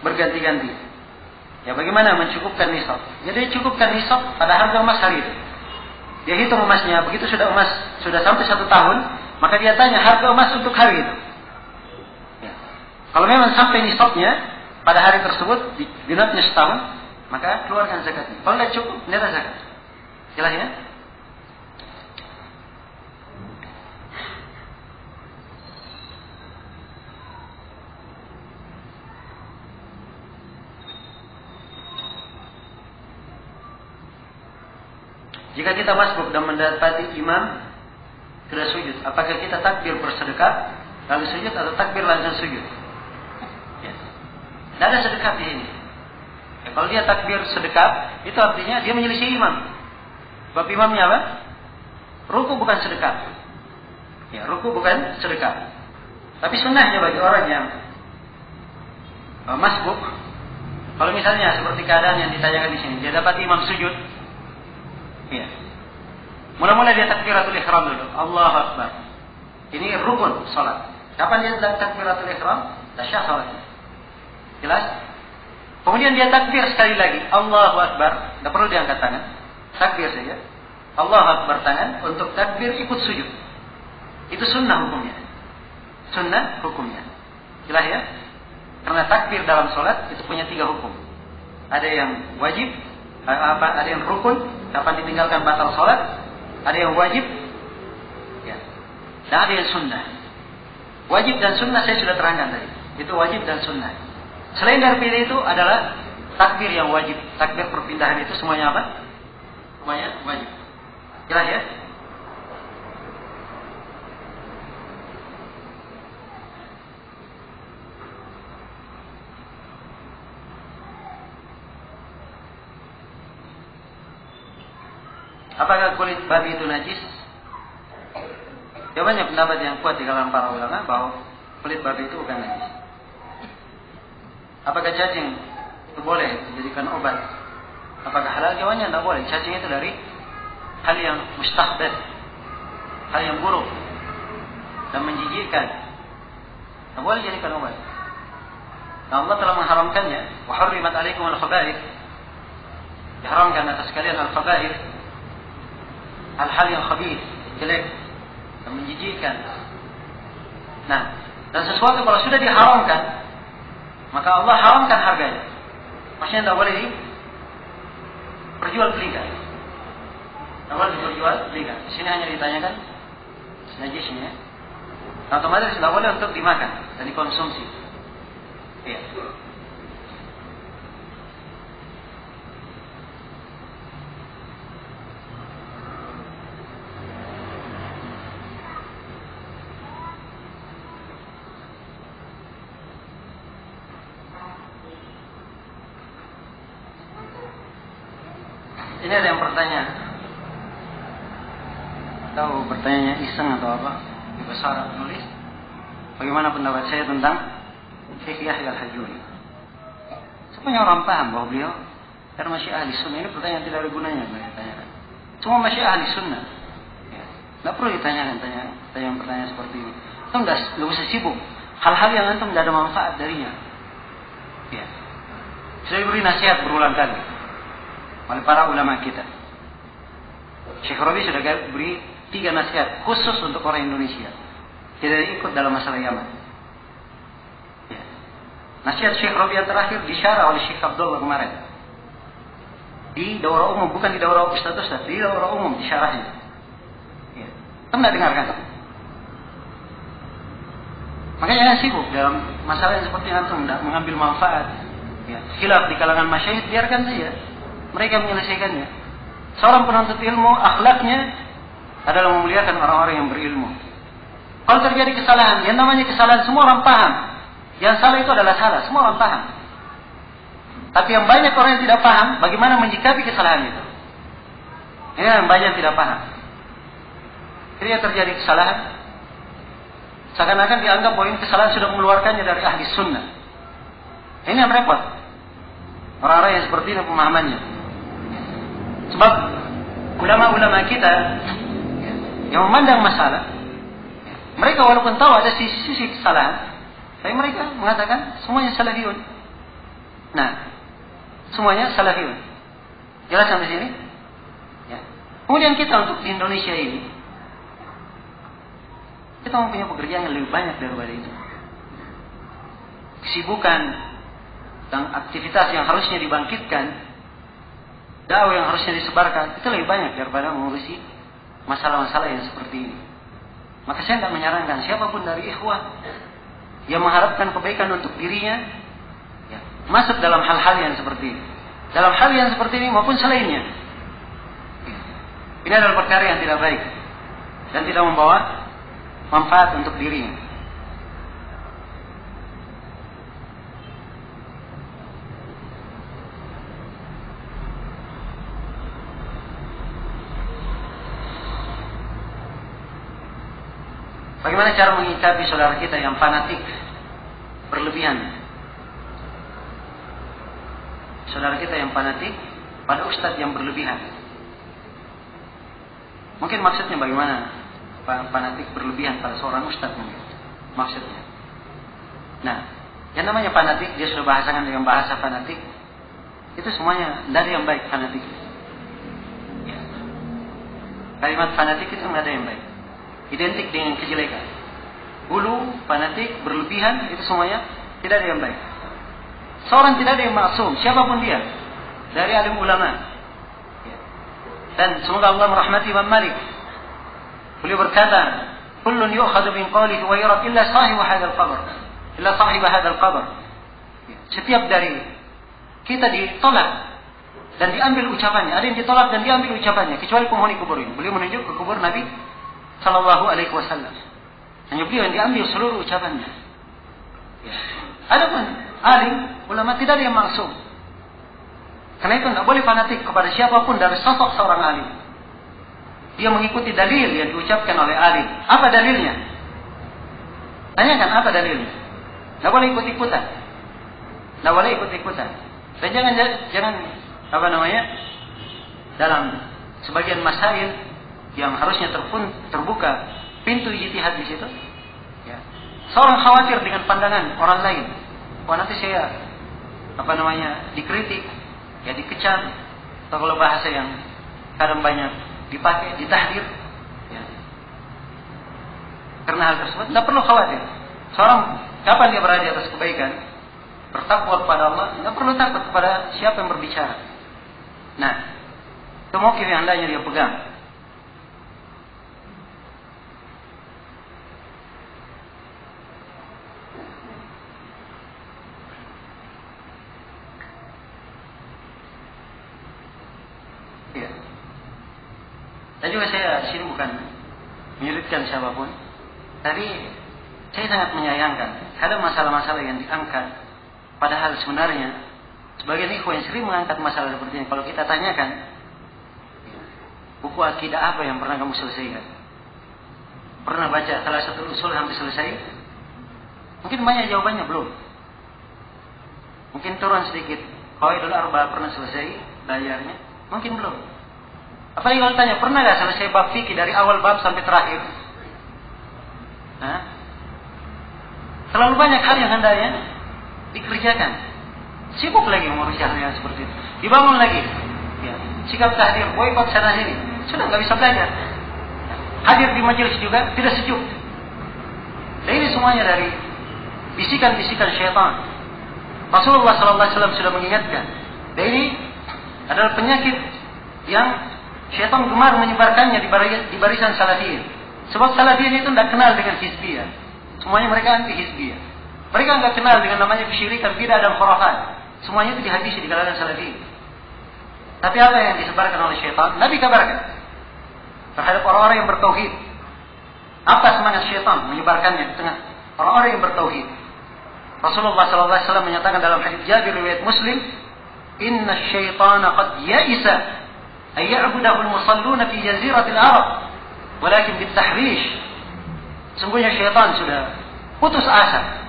A: berganti-ganti. Ya, bagaimana mencukupkan nisab? Jadi cukupkan nisab pada harga emas hari itu. Dia hitung emasnya, begitu sudah emas sudah sampai 1 tahun, maka dia tanya harga emas untuk hari itu. Ya. Kalau memang sampai nisabnya pada hari tersebut, genapnya setahun, maka keluarkan zakatnya. Kalau tidak cukup, tidak ada zakat. Jelas ya? Jika kita masbuk dan mendapati imam sudah sujud, apakah kita takbir bersedekap lalu sujud atau takbir langsung sujud? Ya. Tidak ada sedekap di sini. Ya, kalau dia takbir sedekap, itu artinya dia menyelisih imam. Sebab imamnya apa? Ruku bukan sedekap. Ya, ruku bukan sedekap. Tapi sunnahnya bagi orang yang masbuk, kalau misalnya seperti keadaan yang ditanyakan di sini, dia dapat imam sujud. Ya. Mula-mula dia takbiratul ihram dulu. Allahu Akbar. Ini rukun salat. Kapan dia takbiratul ihram? Tasyahhud salatnya. Jelas? Kemudian dia takbir sekali lagi. Allahu Akbar. Tidak perlu diangkat tangan. Takbir saja. Allahu Akbar tangan untuk takbir ikut sujud. Itu sunnah hukumnya. Sunnah hukumnya. Jelas ya? Karena takbir dalam salat itu punya 3 hukum. Ada yang wajib, ada yang rukun, kapan ditinggalkan batal salat, ada yang wajib, ya, dan ada yang sunnah. Wajib dan sunnah saya sudah terangkan tadi. Itu wajib dan sunnah. Selain dari itu adalah takbir yang wajib. Takbir perpindahan itu semuanya apa? Semuanya wajib. Jelas ya? Apakah kulit babi itu najis? Jawabannya pendapat yang kuat di kalangan para ulama bahwa kulit babi itu bukan najis. Apakah cacing itu boleh dijadikan obat? Apakah halal? Jawabannya tidak boleh. Cacing itu dari hal yang mustahdath, hal yang buruk dan menjijikkan. Tidak boleh dijadikan obat. Dan Allah telah mengharamkannya. Wa hurrimat alaikum al-khaba'ith. Diharamkan atas kalian al-khaba'ith. Hal-hal yang khabith, jelek dan menjijikkan. Nah, dan sesuatu kalau sudah diharamkan, maka Allah haramkan harganya. Maksudnya tidak boleh diperjualbelikan. Tidak boleh diperjualbelikan. Di sini hanya ditanyakan najisnya. Nah, otomatis tidak boleh untuk dimakan dan dikonsumsi. Iya. Ini ada yang bertanya, tahu bertanya iseng atau apa, di besar penulis, bagaimana pendapat saya tentang Syekh Yahya Al-Hajuri? Semuanya orang paham bahwa beliau karena masih ahli sunnah. Ini pertanyaan tidak ada gunanya beliau ditanyakan. Semua masih ahli sunnah. Ya. Tidak perlu ditanyakan pertanyaan seperti ini. Antum tidak usah sibuk. Hal-hal yang antum tidak ada manfaat darinya. Ya. Saya beri nasihat berulang kali oleh para ulama kita. Syekh Rabi sudah beri 3 3 nasihat khusus untuk orang Indonesia. Tidak ikut dalam masalah Yaman. Ya. Nasihat Syekh Rabi yang terakhir disyarah oleh Syekh Abdullah kemarin. Di daurah umum, bukan di daurah ustaz-ustaz, di daurah umum disyarahnya. Ya. Pernah dengarkan? Makanya jangan sibuk dalam masalah yang seperti antum, tidak mengambil manfaat. Ya. Khilaf di kalangan masyayikh, biarkan saja mereka menyelesaikannya. Seorang penuntut ilmu, akhlaknya adalah memuliakan orang-orang yang berilmu. Kalau terjadi kesalahan, yang namanya kesalahan semua orang paham. Yang salah itu adalah salah, semua orang paham. Tapi yang banyak orang yang tidak paham bagaimana menyikapi kesalahan itu. Ini yang banyak tidak paham. Ketika terjadi kesalahan, seakan-akan dianggap bahwa ini kesalahan sudah mengeluarkannya dari ahli sunnah. Ini yang repot. Orang-orang yang seperti ini pemahamannya. Sebab ulama-ulama kita yang memandang masalah, mereka walaupun tahu ada sisi-sisi kesalahan, tapi mereka mengatakan semuanya salafiyun. Nah, semuanya salafiyun. Jelas sampai sini? Ya. Kemudian kita untuk di Indonesia ini, kita mempunyai pekerjaan yang lebih banyak daripada itu. Kesibukan dan aktivitas yang harusnya dibangkitkan, dakwah yang harusnya disebarkan, itu lebih banyak daripada mengurusi masalah-masalah yang seperti ini. Maka saya tidak menyarankan siapapun dari ikhwah yang mengharapkan kebaikan untuk dirinya, ya, masuk dalam hal-hal yang seperti ini. Dalam hal yang seperti ini maupun selainnya. Ini adalah perkara yang tidak baik dan tidak membawa manfaat untuk dirinya. Bagaimana cara mengikapi saudara kita yang fanatik berlebihan? Saudara kita yang fanatik pada ustadz yang berlebihan. Mungkin maksudnya bagaimana fanatik berlebihan pada seorang ustadz mungkin. Maksudnya. Nah, yang namanya fanatik, dia sudah bahasakan dengan bahasa fanatik. Itu semuanya dari yang baik fanatik. Ya. Kalimat fanatik itu tidak ada yang baik. Identik dengan kejelekan. Hulu, fanatik, berlebihan, itu semuanya tidak ada yang baik. Seorang tidak ada yang maksum, siapapun dia, dari alim ulama. Ya. Dan semoga Allah merahmati Imam Malik. Beliau berkata, "Kullun yu'khadhu min qawlihi wa yurad illa sahib hadzal qabr." Illa sahib hadzal qabr. Ya. Setiap dari kita ditolak dan diambil ucapannya. Ada yang ditolak dan diambil ucapannya, kecuali penghuni kubur ini. Beliau menunjuk ke kubur Nabi Sallallahu Alaihi Wasallam. Hanya beliau yang diambil seluruh ucapannya. Ya. Adapun alim, ulama tidak ada yang maksum. Karena itu tidak boleh fanatik kepada siapapun dari sosok seorang alim. Dia mengikuti dalil yang diucapkan oleh alim. Apa dalilnya? Tanyakan apa dalilnya. Tidak boleh ikut-ikutan. Tidak boleh ikut-ikutan. Dan jangan dalam sebagian masail yang harusnya terbuka pintu ijtihad di situ. Ya. Seorang khawatir dengan pandangan orang lain. Wah, nanti saya dikritik, ya dikecam, atau kalau bahasa yang kadang banyak dipakai, ditahdir. Ya. Karena hal tersebut tidak perlu khawatir. Seorang kapan dia berada di atas kebaikan, bertakwa kepada Allah, tidak perlu takut kepada siapa yang berbicara. Nah, itu mauqif yang hendaknya dia pegang. Dan juga saya di sini bukan menyulitkan siapapun, tapi saya sangat menyayangkan ada masalah-masalah yang diangkat, padahal sebenarnya sebagian ikhwan yang sering mengangkat masalah seperti ini, kalau kita tanyakan buku akidah apa yang pernah kamu selesaikan, pernah baca salah satu usul hampir selesai, mungkin banyak jawabannya belum, mungkin turun sedikit. Qawaidul Arba pernah selesai belajarnya, mungkin belum. Apalagi kalau tanya, pernah gak selesai bab fikih dari awal bab sampai terakhir? Nah, terlalu banyak hal yang hendaknya dikerjakan. Sibuk lagi mengurusi hal yang seperti itu. Dibangun lagi. Ya, sikap tahdir, boykot sana sini. Sudah gak bisa belajar. hadir di majelis juga tidak sejuk. Dan ini semuanya dari bisikan-bisikan syaitan. Rasulullah SAW sudah mengingatkan. Dan ini adalah penyakit yang syaitan gemar menyebarkannya di barisan salafiyin. Sebab salafiyin itu tidak kenal dengan hizbiyah. Semuanya mereka anti hizbiyah. Mereka tidak kenal dengan namanya kesyirikan, bidah dan khurafat. Semuanya itu dihabisi di kalangan salafiyin. Tapi apa yang disebarkan oleh syaitan? Nabi kabarkan terhadap orang-orang yang bertauhid. Apa semangat syaitan menyebarkannya di tengah orang-orang yang bertauhid? Rasulullah SAW menyatakan dalam hadits Jabir riwayat Muslim, "Inna syaitana qad ya'isa ay ya'budahu al-musalluna fi jaziratil Arab, walakin bitahrish." Sungguhnya syaitan sudah putus asa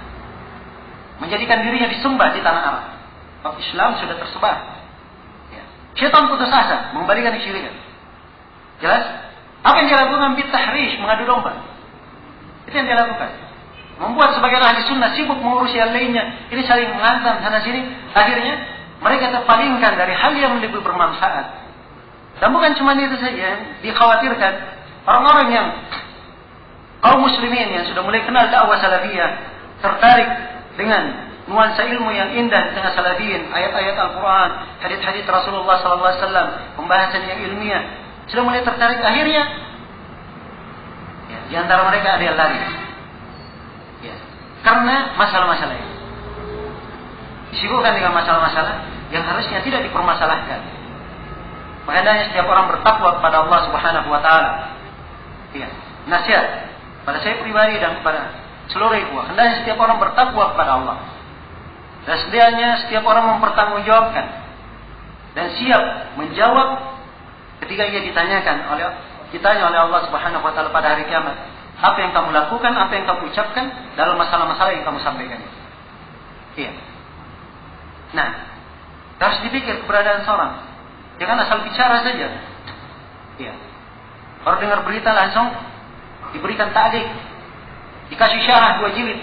A: menjadikan dirinya disembah di tanah Arab. Sebab Islam sudah tersebar. Syaitan putus asa mengembalikan kesyirikan. Jelas? Apa yang dia lakukan? Bitahrish, mengadu domba. Itu yang dia lakukan. Membuat sebagian ahli sunnah sibuk mengurus yang lainnya. Ini saling menghantam sana sini. Akhirnya mereka terpalingkan dari hal yang lebih bermanfaat. Dan bukan cuma itu saja yang dikhawatirkan. Orang-orang yang kaum muslimin yang sudah mulai kenal dakwah salafiyah, tertarik dengan nuansa ilmu yang indah di tengah salafiyin, ayat-ayat Al-Quran, hadits-hadits Rasulullah SAW, pembahasan yang ilmiah, sudah mulai tertarik. Akhirnya di antara mereka ada yang lari karena masalah-masalah ini. Disibukkan dengan masalah-masalah yang harusnya tidak dipermasalahkan. Makanya setiap orang bertakwa kepada Allah Subhanahu wa taala. Nasihat pada saya pribadi dan kepada seluruh ikhwah, hendaknya setiap orang bertakwa kepada Allah. Dan sedianya setiap orang mempertanggungjawabkan dan siap menjawab ketika ia ditanya oleh Allah Subhanahu wa taala pada hari kiamat. Apa yang kamu lakukan, apa yang kamu ucapkan dalam masalah-masalah yang kamu sampaikan. Iya. Nah, harus dipikir keberadaan seorang. Jangan asal bicara saja. Iya. Baru dengar berita langsung diberikan ta'liq, dikasih syarah 2 jilid.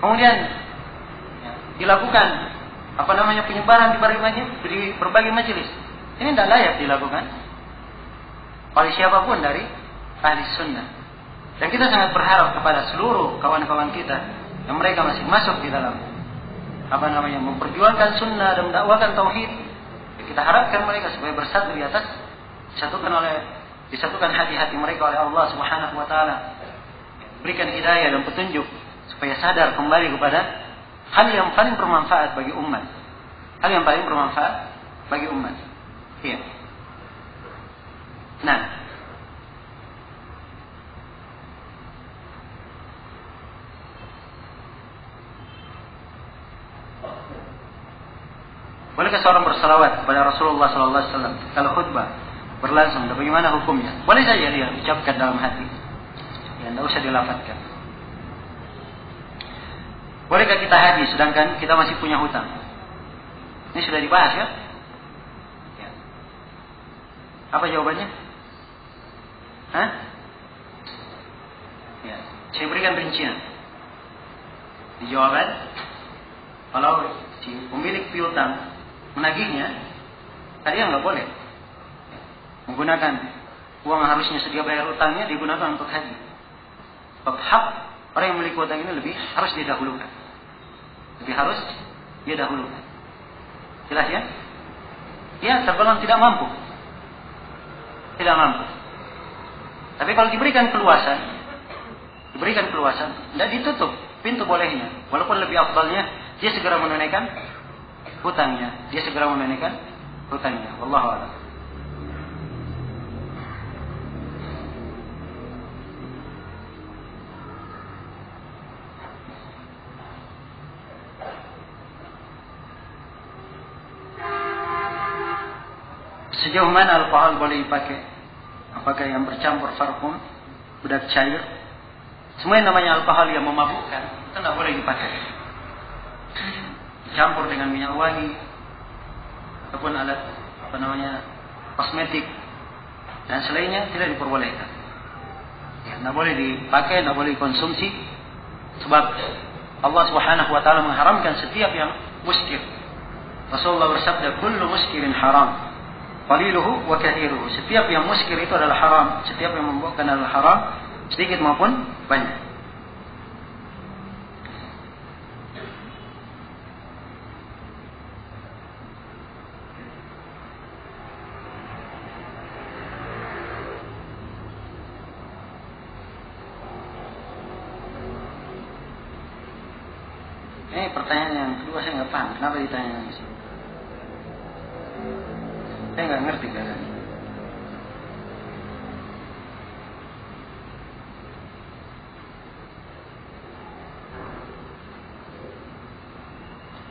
A: Kemudian dilakukan penyebaran di berbagai majelis. Ini tidak layak dilakukan oleh siapapun dari ahli sunnah. Dan kita sangat berharap kepada seluruh kawan-kawan kita yang mereka masih masuk di dalam memperjuangkan sunnah dan mendakwakan tauhid. Kita harapkan mereka supaya bersatu di atas, disatukan hati-hati mereka oleh Allah Subhanahu wa taala. Berikan hidayah dan petunjuk supaya sadar kembali kepada hal yang paling bermanfaat bagi umat. Hal yang paling bermanfaat bagi umat. Iya. Nah, bolehkah seorang bersalawat kepada Rasulullah SAW kalau khutbah berlangsung? Dan bagaimana hukumnya? Boleh saja dia ucapkan dalam hati. Ya, tidak usah dilafazkan. Bolehkah kita haji sedangkan kita masih punya hutang? Ini sudah dibahas ya? Ya. Apa jawabannya? Ya, saya berikan rincian. Di jawaban, kalau si pemilik piutang menagihnya, tadi nggak boleh menggunakan uang harusnya sedia bayar utangnya digunakan untuk haji. Sebab hak orang yang memiliki utang ini harus didahulukan. Lebih harus didahulukan. Jelas ya? Ya, tergolong tidak mampu. Tidak mampu. Tapi kalau diberikan keluasan, tidak ditutup pintu bolehnya. Walaupun lebih afdalnya dia segera menunaikan hutangnya. Wallahu a'lam. Sejauh mana alkohol boleh dipakai? Apakah yang bercampur parfum, bedak cair? Semua yang namanya alkohol yang memabukkan itu tidak boleh dipakai. Dicampur dengan minyak wangi ataupun alat kosmetik dan selainnya tidak diperbolehkan. Tidak boleh dipakai, tidak boleh dikonsumsi. Sebab Allah Subhanahu wa taala mengharamkan setiap yang muskir. Rasulullah bersabda, "Kullu muskirin haram." qaliluhu wa kathiruhu. Setiap yang muskir itu adalah haram, setiap yang memabukkan adalah haram, sedikit maupun banyak. Pertanyaan yang kedua saya nggak paham, kenapa ditanya di sini? Saya nggak ngerti kan?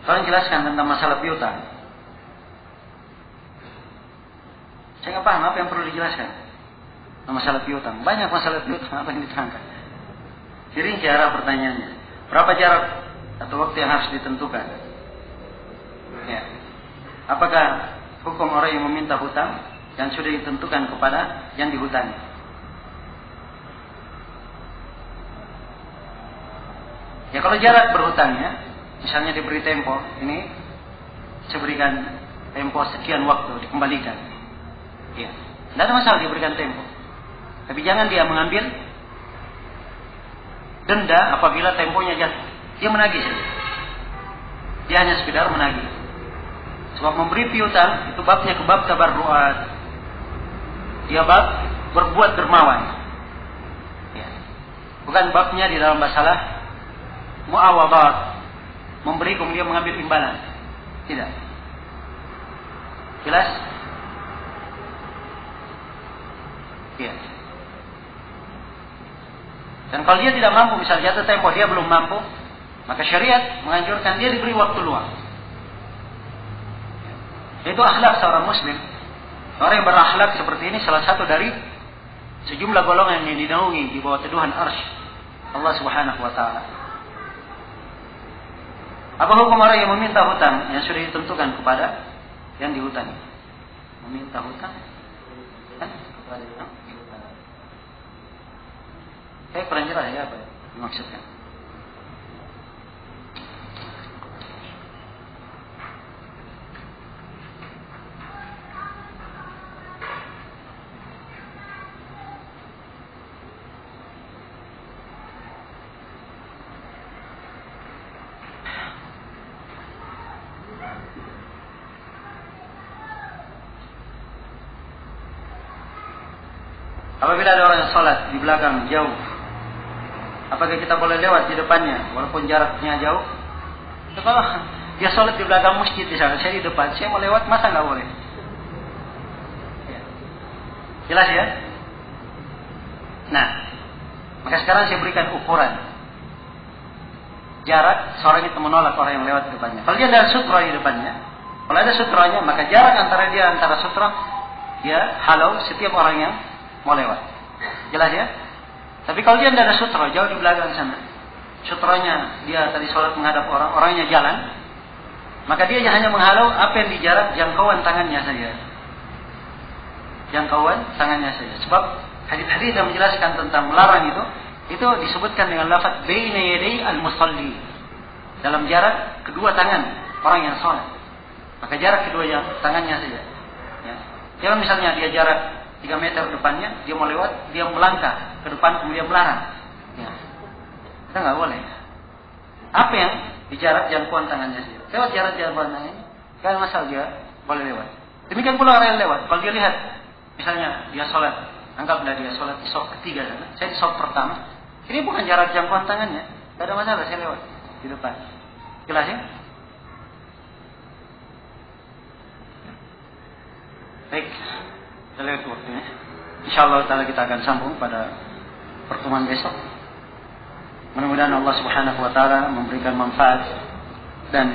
A: Tolong jelaskan tentang masalah piutang. Saya nggak paham apa yang perlu dijelaskan. Masalah piutang, banyak masalah piutang apa yang diterangkan. Dirinci arah pertanyaannya. Berapa jarak atau waktu yang harus ditentukan? Ya. Apakah hukum orang yang meminta hutang yang sudah ditentukan kepada yang dihutangi? Ya kalau jarak berhutangnya, misalnya diberi tempo, ini saya berikan tempo sekian waktu dikembalikan. Ya. Tidak ada masalah diberikan tempo. Tapi jangan dia mengambil denda apabila temponya jatuh. Dia menagih saja. Dia hanya sekedar menagih. Sebab memberi piutang itu babnya ke bab tabarruat. Dia bab berbuat dermawan. Ya. Bukan babnya di dalam masalah muawadat, memberi kemudian mengambil imbalan. Tidak. Jelas? Ya. Dan kalau dia tidak mampu, misalnya jatuh tempo dia belum mampu, maka syariat menganjurkan dia diberi waktu luang. Itu akhlak seorang muslim. Orang yang berakhlak seperti ini salah satu dari sejumlah golongan yang dinaungi di bawah teduhan arsy Allah Subhanahu wa taala. Apa hukum orang yang meminta hutang yang sudah ditentukan kepada yang dihutangi? Meminta hutang kan kepada yang dihutangi. Saya kurang jelas ya apa dimaksudkan. Apabila ada orang yang sholat di belakang jauh, apakah kita boleh lewat di depannya walaupun jaraknya jauh? Kalau dia sholat di belakang masjid di sana, saya di depan, saya mau lewat, masa nggak boleh? Ya. Jelas ya? Nah, maka sekarang saya berikan ukuran jarak seorang itu menolak orang yang lewat di depannya. Kalau dia ada sutra di depannya, kalau ada sutranya, maka jarak antara sutra, dia halau setiap orang yang mau lewat. Jelas ya? Tapi kalau dia tidak ada sutra, jauh di belakang sana, sutranya dia tadi sholat menghadap orang, orangnya jalan, maka dia hanya menghalau apa yang di jarak jangkauan tangannya saja. Jangkauan tangannya saja. Sebab hadis-hadis yang menjelaskan tentang melarang itu disebutkan dengan lafaz baina yaday al-musalli, dalam jarak kedua tangan orang yang sholat. Maka jarak kedua tangannya saja. Ya. Jangan misalnya dia jarak 3 meter depannya, dia mau lewat, dia melangkah ke depan kemudian melarang. Ya. Kita nggak boleh. Apa yang di jarak jangkauan tangannya saja. Lewat jarak jangkauan tangannya, kan masalah dia boleh lewat. Demikian pula orang yang lewat. Kalau dia lihat, misalnya dia sholat, anggaplah dia sholat di sop ketiga sana, saya di sop pertama, ini bukan jarak jangkauan tangannya, tidak ada masalah, saya lewat di depan. Jelas ya? Baik. Kita lihat waktunya. InsyaAllah kita akan sambung pada pertemuan besok. Mudah-mudahan Allah Subhanahu wa taala memberikan manfaat dan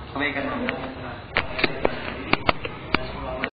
A: kebaikan.